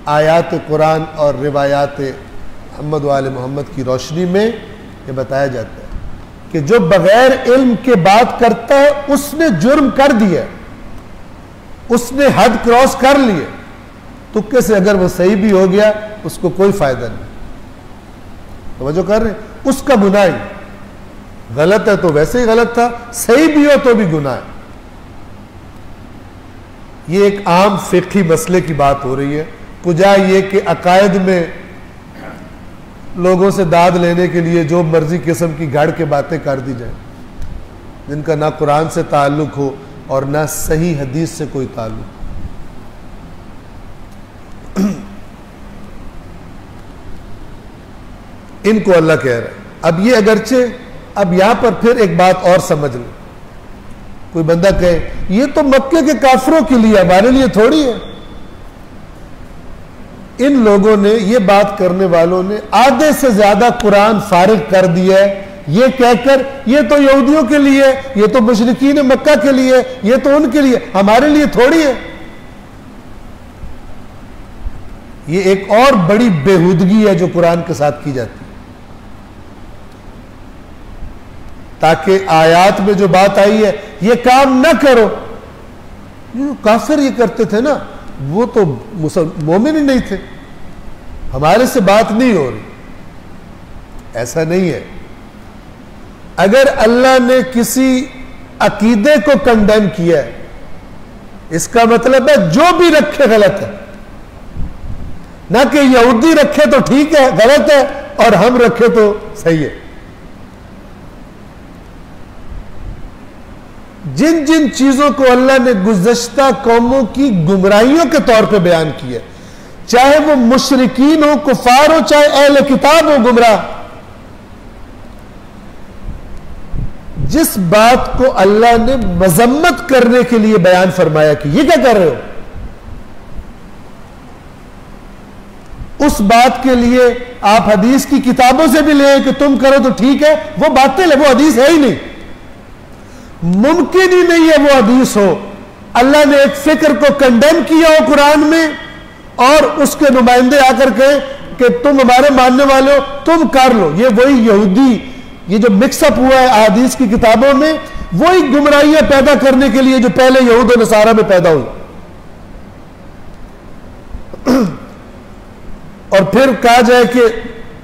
आयात कुरान और रिवायात मोहम्मद वाले मोहम्मद की रोशनी में ये बताया जाता है कि जो बगैर इल्म के बात करता है उसने जुर्म कर दिया, उसने हद क्रॉस कर लिए। तुक्के से अगर वो सही भी हो गया उसको कोई फायदा नहीं। तो जो कर रहे उसका गुनाह ही, गलत है तो वैसे ही गलत था, सही भी हो तो भी गुनाह है। ये एक आम फिक्ही मसले की बात हो रही है, कुजा ये कि अकायद में लोगों से दाद लेने के लिए जो मर्जी किस्म की गाड़ के बातें कर दी जाए, जिनका ना कुरान से ताल्लुक हो और ना सही हदीस से कोई ताल्लुक। इनको अल्लाह कह रहा है। अब ये अगरचे, अब यहां पर फिर एक बात और समझ लो, कोई बंदा कहे ये तो मक्के के काफिरों के लिए, हमारे लिए थोड़ी है। इन लोगों ने, ये बात करने वालों ने आधे से ज्यादा कुरान फारिग कर दिया है ये कहकर ये तो यहूदियों के लिए, ये तो मुशरिकीन मक्का के लिए, ये तो उनके लिए, हमारे लिए थोड़ी है। ये एक और बड़ी बेहूदगी है जो कुरान के साथ की जाती है, ताकि आयात में जो बात आई है ये काम न करो। ये काफिर ये करते थे ना, वो तो मोमिन ही नहीं थे, हमारे से बात नहीं हो रही। ऐसा नहीं है। अगर अल्लाह ने किसी अकीदे को कंडेम किया है, इसका मतलब है जो भी रखे गलत है, ना कि यहूदी रखे तो ठीक है गलत है और हम रखे तो सही है। जिन जिन चीजों को अल्लाह ने गुज़श्ता कौमों की गुमराहियों के तौर पे बयान किया, चाहे वो मुशरिकीन हो, कुफार हो, चाहे अहले किताब हो गुमराह, जिस बात को अल्लाह ने मजम्मत करने के लिए बयान फरमाया कि ये क्या कर रहे हो, उस बात के लिए आप हदीस की किताबों से भी ले कि तुम करो तो ठीक है, वो बातिल है, वो हदीस है ही नहीं, मुमकिन ही नहीं है वो हदीस हो। अल्लाह ने एक फिक्र को कंडेम किया हो कुरान में और उसके नुमाइंदे आकर कहे कि तुम हमारे मानने वाले हो, तुम कर लो। ये वही यहूदी, ये जो मिक्सअप हुआ है हदीस की किताबों में, वही गुमराहियां पैदा करने के लिए जो पहले यहूद और नसारा में पैदा हुई। और फिर कहा जाए कि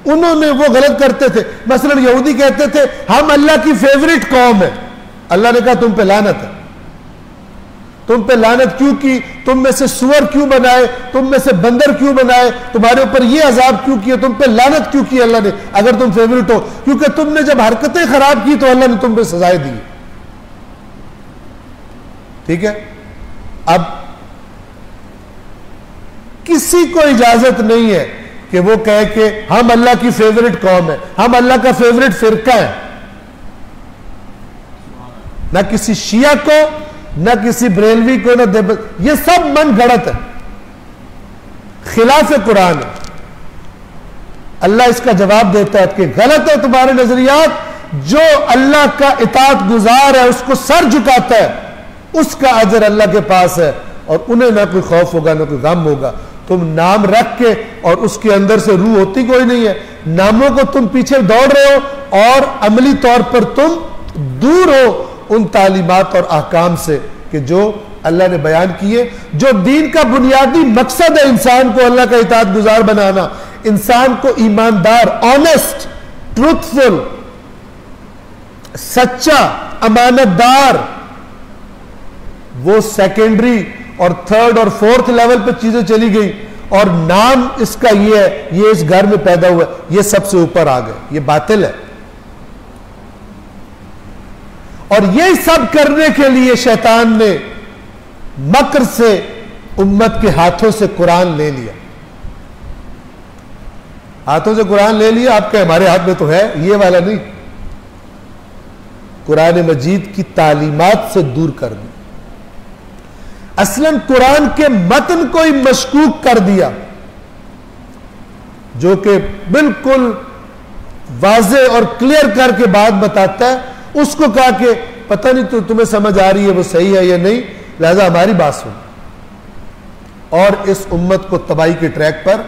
उन्होंने वो गलत करते थे। मसलन यहूदी कहते थे हम अल्लाह की फेवरेट कौम है। अल्लाह ने कहा तुम पे लानत है। तुम पे लानत क्यों की? तुम में से सुअर क्यों बनाए, तुम में से बंदर क्यों बनाए, तुम्हारे ऊपर ये अजाब क्यों किया, तुम पे लानत क्यों की अल्लाह ने, अगर तुम फेवरेट हो? क्योंकि तुमने जब हरकतें खराब की तो अल्लाह ने तुम पे सजाएं दी। ठीक है, अब किसी को इजाजत नहीं है कि वो कहे कि हम अल्लाह की फेवरेट कौम है, हम अल्लाह का फेवरेट फिरका है। ना किसी शिया को, ना किसी बरेलवी को, ना ये सब मन गढ़त है, खिलाफ कुरान है। अल्लाह इसका जवाब देता है कि गलत है तुम्हारे नजरियात। जो अल्लाह का इताअत गुजार है, उसको सर झुकाता है, उसका अजर अल्लाह के पास है और उन्हें ना कोई खौफ होगा ना कोई गम होगा। तुम नाम रख के और उसके अंदर से रूह होती कोई नहीं है। नामों को तुम पीछे दौड़ रहे हो और अमली तौर पर तुम दूर हो उन तालीमात और अहकाम से कि जो अल्लाह ने बयान किए। जो दीन का बुनियादी मकसद है इंसान को अल्लाह का इताअत गुजार बनाना, इंसान को ईमानदार, ऑनेस्ट, ट्रूथफुल, सच्चा, अमानतदार, वो सेकेंडरी और थर्ड और फोर्थ लेवल पे चीजें चली गई और नाम इसका ये है, ये इस घर में पैदा हुआ, ये सबसे ऊपर आ गए। ये बातिल है। और ये सब करने के लिए शैतान ने मक्र से उम्मत के हाथों से कुरान ले लिया। हाथों से कुरान ले लिया, आपके हमारे हाथ में तो है, ये वाला नहीं। कुरान मजीद की तालीमात से दूर कर दी। असलन कुरान के मतन को ही मशकूक कर दिया, जो कि बिल्कुल वाज़े और क्लियर करके बात बताता है। उसको कहा कि पता नहीं तो तुम्हें समझ आ रही है वो सही है या नहीं, लिहाजा हमारी बात सुन। और इस उम्मत को तबाही के ट्रैक पर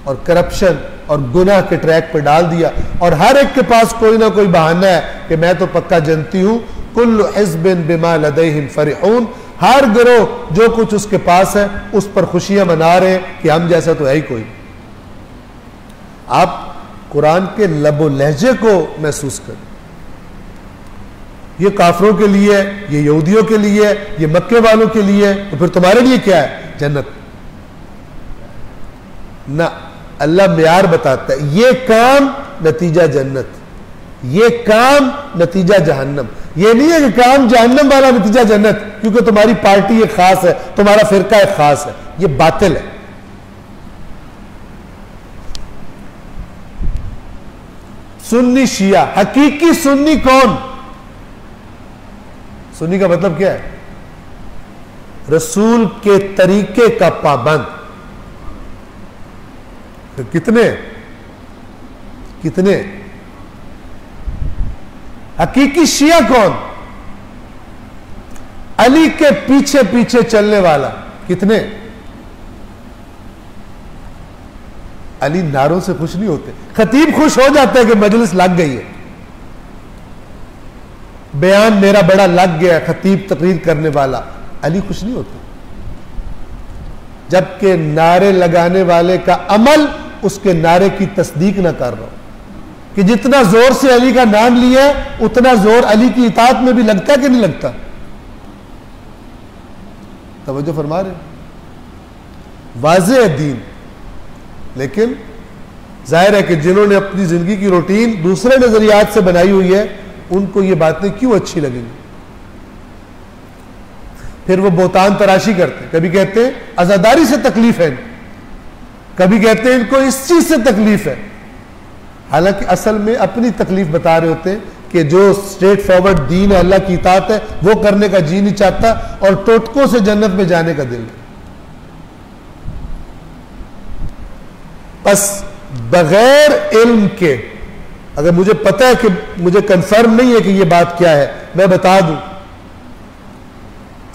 और करप्शन और गुनाह के ट्रैक पर डाल दिया। और हर एक के पास कोई ना कोई बहाना है कि मैं तो पक्का जनती हूं। कुल्लु हिज़्बिन बिमा लदैहिम फरिहून। हर गिरोह जो कुछ उसके पास है उस पर खुशियां मना रहे हैं कि हम जैसा तो है ही कोई। आप कुरान के लबो लहजे को महसूस करें। ये काफरों के लिए है, ये यहूदियों के लिए है, ये मक्के वालों के लिए है, तो फिर तुम्हारे लिए क्या है? जन्नत ना। अल्लाह मियार बताता है, ये काम नतीजा जन्नत, ये काम नतीजा जहन्नम। ये नहीं है कि काम जहन्नम वाला नतीजा जन्नत, क्योंकि तुम्हारी पार्टी एक खास है, तुम्हारा फिरका एक खास है। ये बातिल है। सुन्नी शिया, हकीकी सुन्नी कौन? सुन्नी का मतलब क्या है? रसूल के तरीके का पाबंद। तो कितने कितने हकीकी शिया कौन? अली के पीछे पीछे चलने वाला। कितने? अली नारों से खुश नहीं होते, खतीब खुश हो जाता है कि मजलिस लग गई है, बयान मेरा बड़ा लग गया, खतीब तकरीर करने वाला। अली खुश नहीं होते, जबकि नारे लगाने वाले का अमल उसके नारे की तस्दीक ना कर रहा हो। कि जितना जोर से अली का नाम लिया उतना जोर अली की इताअत में भी लगता है कि नहीं लगता? तवज्जो फरमा रहे? वाज़े है दीन, लेकिन जाहिर है कि जिन्होंने अपनी जिंदगी की रूटीन दूसरे नजरियात से बनाई हुई है उनको ये बातें क्यों अच्छी लगेंगी? फिर वो बोतान तराशी करते हैं। कभी कहते हैं आजादारी से तकलीफ है, कभी कहते हैं इनको इस चीज से तकलीफ है, हालांकि असल में अपनी तकलीफ बता रहे होते हैं कि जो स्ट्रेट फॉरवर्ड दीन है, अल्लाह की इताअत है, वो करने का जी नहीं चाहता और टोटकों से जन्नत में जाने का दिल है। बस बगैर इल्म के, अगर मुझे पता है कि मुझे कंफर्म नहीं है कि यह बात क्या है, मैं बता दूं,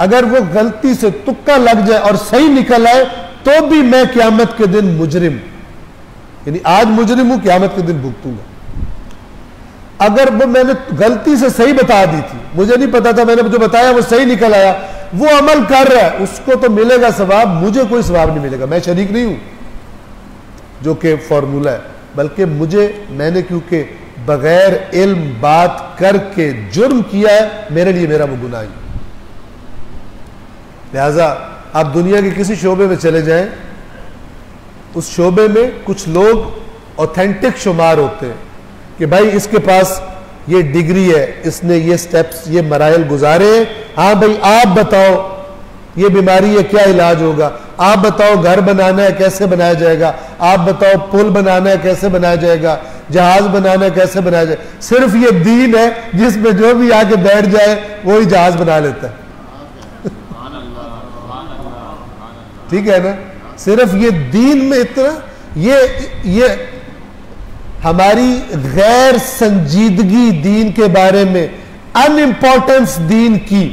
अगर वो गलती से तुक्का लग जाए और सही निकल आए तो भी मैं क़यामत के दिन मुजरिम, यानी आज मुजरिम हूं, क़यामत के दिन भुगतूंगा। अगर वो मैंने गलती से सही बता दी थी, मुझे नहीं पता था, मैंने जो बताया वो सही निकल आया, वो अमल कर रहा है, उसको तो मिलेगा सवाब, मुझे कोई सवाब नहीं मिलेगा, मैं शरीक नहीं हूं, जो कि फॉर्मूला है। बल्कि मैंने क्योंकि बगैर इल्म बात करके जुर्म किया है, मेरे लिए मेरा वो गुनाह है। लिहाजा आप दुनिया के किसी शोबे में चले जाएं, उस शोबे में कुछ लोग ऑथेंटिक शुमार होते हैं कि भाई इसके पास ये डिग्री है, इसने ये स्टेप्स, ये मराइल गुजारे, हाँ भाई आप बताओ ये बीमारी है क्या इलाज होगा, आप बताओ घर बनाना है कैसे बनाया जाएगा, आप बताओ पुल बनाना है कैसे बनाया जाएगा, जहाज बनाना है कैसे बनाया जाएगा। सिर्फ ये दीन है जिसमें जो भी आके बैठ जाए वो ही जहाज बना लेता है। ठीक है ना, सिर्फ ये दीन में इतना, ये हमारी गैर संजीदगी दीन के बारे में, अनइम्पोर्टेंस दीन की,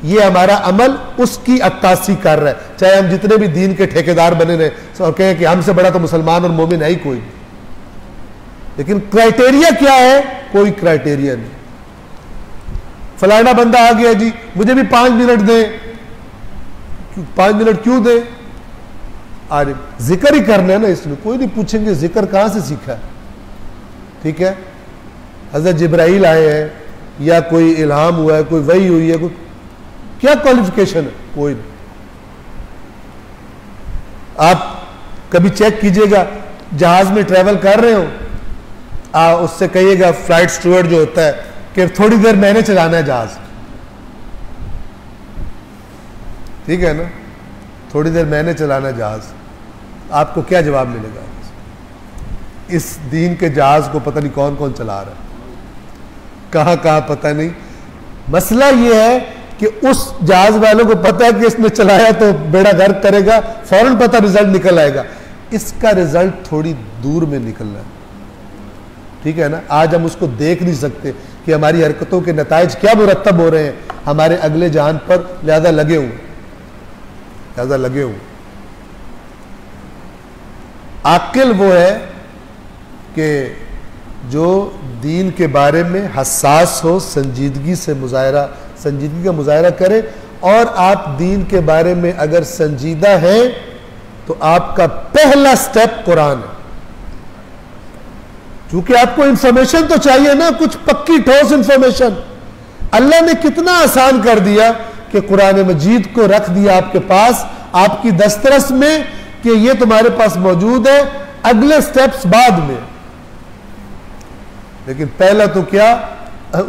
ये हमारा अमल उसकी अक्कासी कर रहा है। चाहे हम जितने भी दीन के ठेकेदार बने रहे और कहें कि हमसे बड़ा तो मुसलमान और मोमिन है ही कोई, लेकिन क्राइटेरिया क्या है? कोई क्राइटेरिया नहीं। फलाना बंदा आ गया जी, मुझे भी 5 मिनट दे, 5 मिनट क्यों दे? अरे जिक्र ही करना है ना, इसमें कोई नहीं पूछेंगे जिक्र कहां से सीखा है। ठीक है, हजरत जिब्राइल आए हैं या कोई इल्हाम हुआ है, कोई वही हुई है, कोई क्या क्वालिफिकेशन है? कोई नहीं। आप कभी चेक कीजिएगा, जहाज में ट्रेवल कर रहे हो, उससे कहिएगा फ्लाइट स्टूवर्ड जो होता है कि थोड़ी देर मैंने चलाना है जहाज, ठीक है ना, थोड़ी देर मैंने चलाना है जहाज, आपको क्या जवाब मिलेगा? इस दीन के जहाज को पता नहीं कौन कौन चला रहा है, कहां कहां पता नहीं। मसला यह है कि उस जहाज वालों को पता है कि इसने चलाया तो बेड़ा गर्क करेगा, फौरन पता रिजल्ट निकल आएगा, इसका रिजल्ट थोड़ी दूर में निकलना है। ठीक है ना, आज हम उसको देख नहीं सकते कि हमारी हरकतों के नताइज क्या मुरत्तब हो रहे हैं हमारे अगले जहान पर, लिहाजा लगे हुए। आकिल वो है कि जो दीन के बारे में हसास हो, संजीदगी का मुजाहरा करे, और आप दीन के बारे में अगर संजीदा हैं तो आपका पहला स्टेप कुरान है। क्योंकि आपको इंफॉर्मेशन तो चाहिए ना, कुछ पक्की ठोस इंफॉर्मेशन। अल्लाह ने कितना आसान कर दिया कि कुरान मजीद को रख दिया आपके पास, आपकी दस्तरस में, कि ये तुम्हारे पास मौजूद है, अगले स्टेप्स बाद में। लेकिन पहला तो क्या,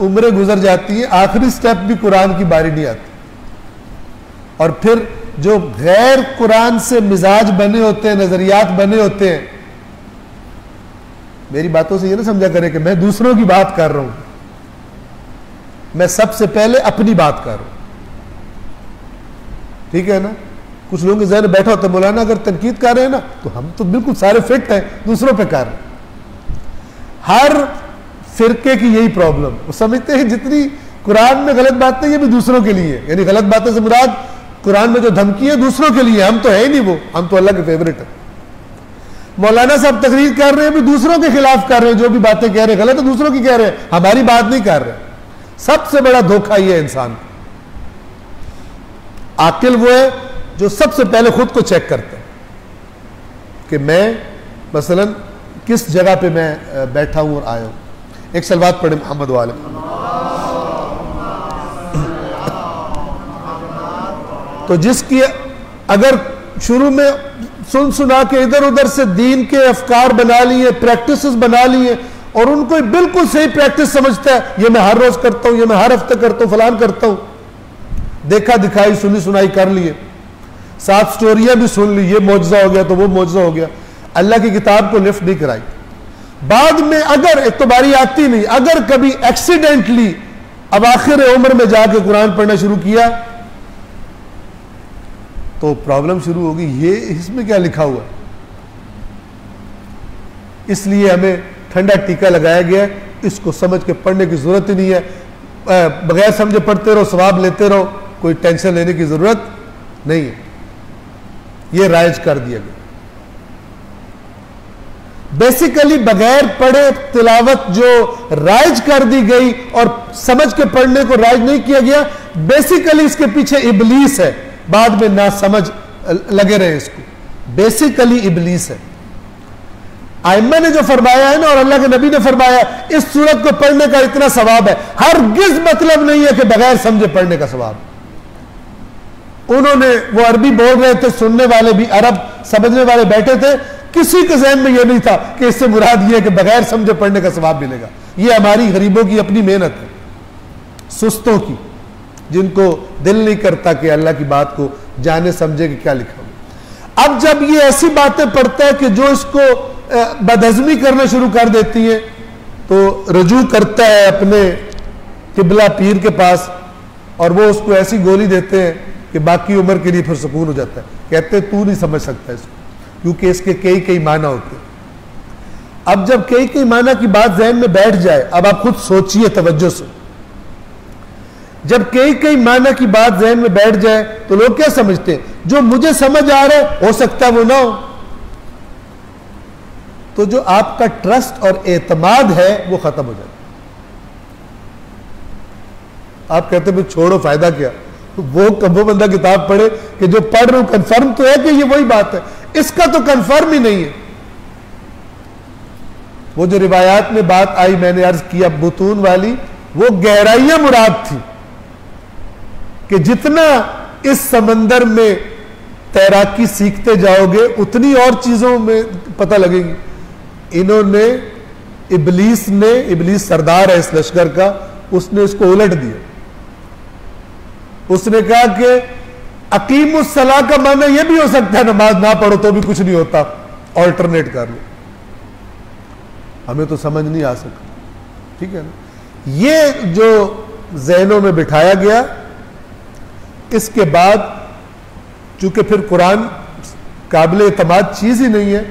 उम्रें गुजर जाती है, आखिरी स्टेप भी कुरान की बारी नहीं आती। और फिर जो गैर कुरान से मिजाज बने होते हैं, नजरियात बने होते हैं, मेरी बातों से ये ना समझा करें कि मैं दूसरों की बात कर रहा हूं, मैं सबसे पहले अपनी बात कर रहा हूं। ठीक है ना, कुछ लोगों के जहन में बैठा होता है, मौलाना अगर तनकीद कर रहे हैं ना तो हम तो बिल्कुल सारे फिट हैं, दूसरों पे कर रहे हैं। हर फिरके की यही प्रॉब्लम, वो समझते हैं जितनी कुरान में गलत बातें ये भी दूसरों के लिए, यानी गलत बातें से मुराद कुरान में जो धमकी है दूसरों के लिए, हम तो है ही नहीं वो, हम तो अल्लाह के फेवरेट है। मौलाना साहब तकरीर कर रहे हैं भी दूसरों के खिलाफ कर रहे हैं, जो भी बातें कह रहे हैं गलत है, दूसरों की कह रहे हैं, हमारी बात नहीं कर रहे। सबसे बड़ा धोखा ये है इंसान। आकिल वो है जो सबसे पहले खुद को चेक करता है कि मैं मसलन किस जगह पे मैं बैठा हूं और आया हूं। एक सलवात पढ़े मोहम्मद वाले। तो जिसकी अगर शुरू में सुन सुना के इधर उधर से दीन के अफकार बना लिए, प्रैक्टिस बना लिए, और उनको बिल्कुल सही प्रैक्टिस समझता है, ये मैं हर रोज करता हूं, ये मैं हर हफ्ते करता हूं, फलान करता हूं, देखा दिखाई सुनी सुनाई कर लिए, 7 स्टोरियां भी सुन ली, ये मौजज़ा हो गया तो वो मौजज़ा हो गया, अल्लाह की किताब को लिफ्ट नहीं कराई। बाद में अगर एक तो बारी आती नहीं, अगर कभी एक्सीडेंटली अब आखिर उम्र में जाके कुरान पढ़ना शुरू किया तो प्रॉब्लम शुरू होगी, ये इसमें क्या लिखा हुआ है, इसलिए हमें ठंडा टीका लगाया गया है, इसको समझ के पढ़ने की जरूरत ही नहीं है, बगैर समझे पढ़ते रहो, सवाब लेते रहो, कोई टेंशन लेने की जरूरत नहीं है। यह राइज कर दिया गया। बेसिकली बगैर पढ़े तिलावत जो राइज कर दी गई और समझ के पढ़ने को राइज नहीं किया गया, बेसिकली इसके पीछे इबलीस है, बाद में ना समझ लगे रहे इसको, बेसिकली इबलीस है। आइम्मा ने जो फरमाया है ना और अल्लाह के नबी ने फरमाया इस सूरत को पढ़ने का इतना सवाब है, हरगिज़ मतलब नहीं है कि बगैर समझे पढ़ने का सवाब। उन्होंने वो अरबी बोल रहे थे, सुनने वाले भी अरब समझने वाले बैठे थे, किसी के ज़हन में यह नहीं था कि इससे मुराद यह है कि बगैर समझे पढ़ने का सवाब मिलेगा। यह हमारी गरीबों की अपनी मेहनत है, सुस्तों की, जिनको दिल नहीं करता कि अल्लाह की बात को जाने समझे कि क्या लिखा हो। अब जब ये ऐसी बातें पढ़ता है कि जो इसको बदहज़मी करना शुरू कर देती है, तो रजू करता है अपने किबला पीर के पास और वो उसको ऐसी गोली देते हैं कि बाकी उम्र के लिए फिर सुकून हो जाता है। कहते हैं तू नहीं समझ सकता इसको, क्योंकि इसके कई कई माना होते हैं। अब जब कई कई माना की बात जहन में बैठ जाए, अब आप खुद सोचिए तवज्जो से, जब कई कई माना की बात जहन में बैठ जाए तो लोग क्या समझते हैं, जो मुझे समझ आ रहा है हो सकता है वो ना हो। तो जो आपका ट्रस्ट और एतमाद है वो खत्म हो जाता है। आप कहते हैं छोड़ो फायदा क्या, वो कबो बंदा किताब पढ़े कि जो पढ़ रहा हूं कंफर्म तो है कि ये वही बात है, इसका तो कंफर्म ही नहीं है। वो जो रिवायात में बात आई, मैंने अर्ज किया बुतून वाली, वो गहराइयां मुराद थी कि जितना इस समंदर में तैराकी सीखते जाओगे उतनी और चीजों में पता लगेगी। इन्होंने इबलीस सरदार है इस लश्कर का, उसने इसको उलट दिया। उसने कहा कि अकीमुस सलाह का माना यह भी हो सकता है नमाज ना पढ़ो तो भी कुछ नहीं होता, ऑल्टरनेट कर लो। हमें तो समझ नहीं आ सकता, ठीक है ना। ये जो ज़हनों में बिठाया गया, इसके बाद चूंकि फिर कुरान काबिल एतमाद चीज ही नहीं है,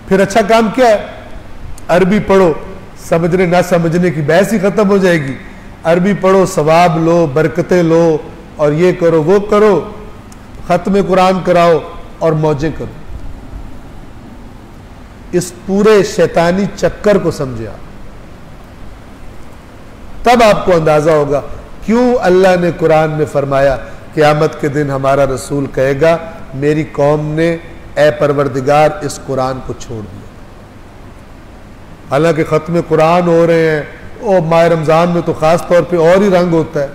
फिर अच्छा काम क्या है, अरबी पढ़ो, समझने ना समझने की बहस ही खत्म हो जाएगी। अरबी पढ़ो, सवाब लो, बरकतें लो, और ये करो वो करो, खत्म कुरान कराओ और मौजें करो। इस पूरे शैतानी चक्कर को समझे आप, तब आपको अंदाजा होगा क्यों अल्लाह ने कुरान में फरमाया क़यामत के दिन हमारा रसूल कहेगा मेरी कौम ने ए परवरदिगार इस कुरान को छोड़ दिया। हालांकि खत्म कुरान हो रहे हैं, और माह रमज़ान में तो ख़ास तौर पे और ही रंग होता है,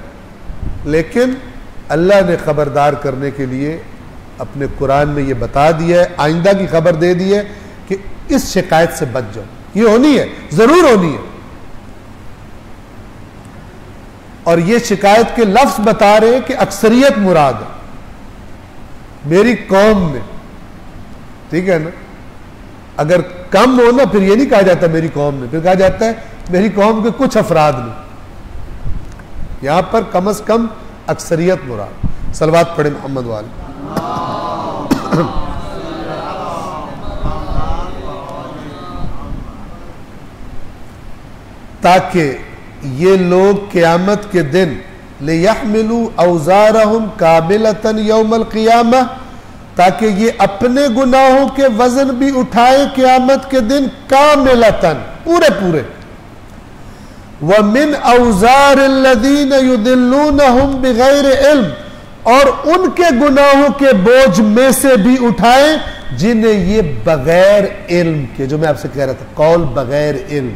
लेकिन अल्लाह ने खबरदार करने के लिए अपने कुरान में ये बता दिया है, आइंदा की खबर दे दी है कि इस शिकायत से बच जाओ। ये होनी है, जरूर होनी है। और ये शिकायत के लफ्ज बता रहे हैं कि अक्सरियत मुराद है मेरी कौम में, ठीक है ना। अगर कम हो ना, फिर ये नहीं कहा जाता मेरी कौम में, फिर कहा जाता है मेरी कौम के कुछ अफराद में। यहां पर कम से कम अक्सरियत मुराद। सलवात पढ़े मोहम्मद वाले। ताकि ये लोग क़यामत के दिन लियहमिलू औज़ारहुम काबिलतन यौमल क़ियामह, ताकि ये अपने गुनाहों के वजन भी उठाए क़यामत के दिन कामिलतन, पूरे पूरे। व मिन औज़ारिल्लज़ीन युदिल्लूनहुम बिग़ैर इल्म, और उनके गुनाहों के बोझ में से भी उठाए जिन्हें ये बगैर इल्म के, जो मैं आपसे कह रहा था, कौल बगैर इल्म,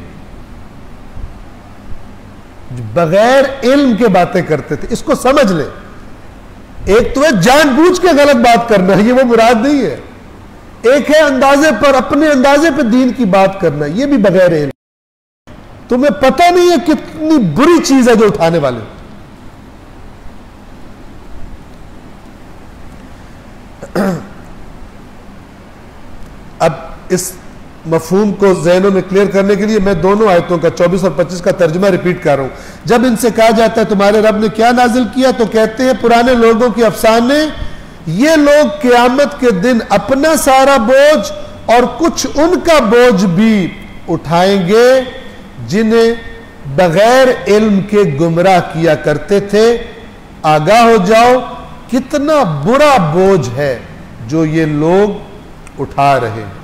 बगैर इल्म के बातें करते थे। इसको समझ ले, एक तो है जानबूझ के गलत बात करना, ये वो मुराद नहीं है। एक है अंदाजे पर, अपने अंदाजे पर दीन की बात करना, ये भी बगैर इल्म। तुम्हें पता नहीं है कितनी बुरी चीज है जो उठाने वाले। अब इस मफहूम को ज़हनों में क्लियर करने के लिए मैं दोनों आयतों का 24 और 25 का तर्जुमा रिपीट कर रहा हूं। जब इनसे कहा जाता है तुम्हारे रब ने क्या नाजिल किया, तो कहते हैं पुराने लोगों के अफसाने, ये लोग क़यामत के दिन अपना सारा बोझ और कुछ उनका बोझ भी उठाएंगे जिन्हें बगैर इल्म के गुमराह किया करते थे। आगाह हो जाओ कितना बुरा बोझ है जो ये लोग उठा रहे हैं।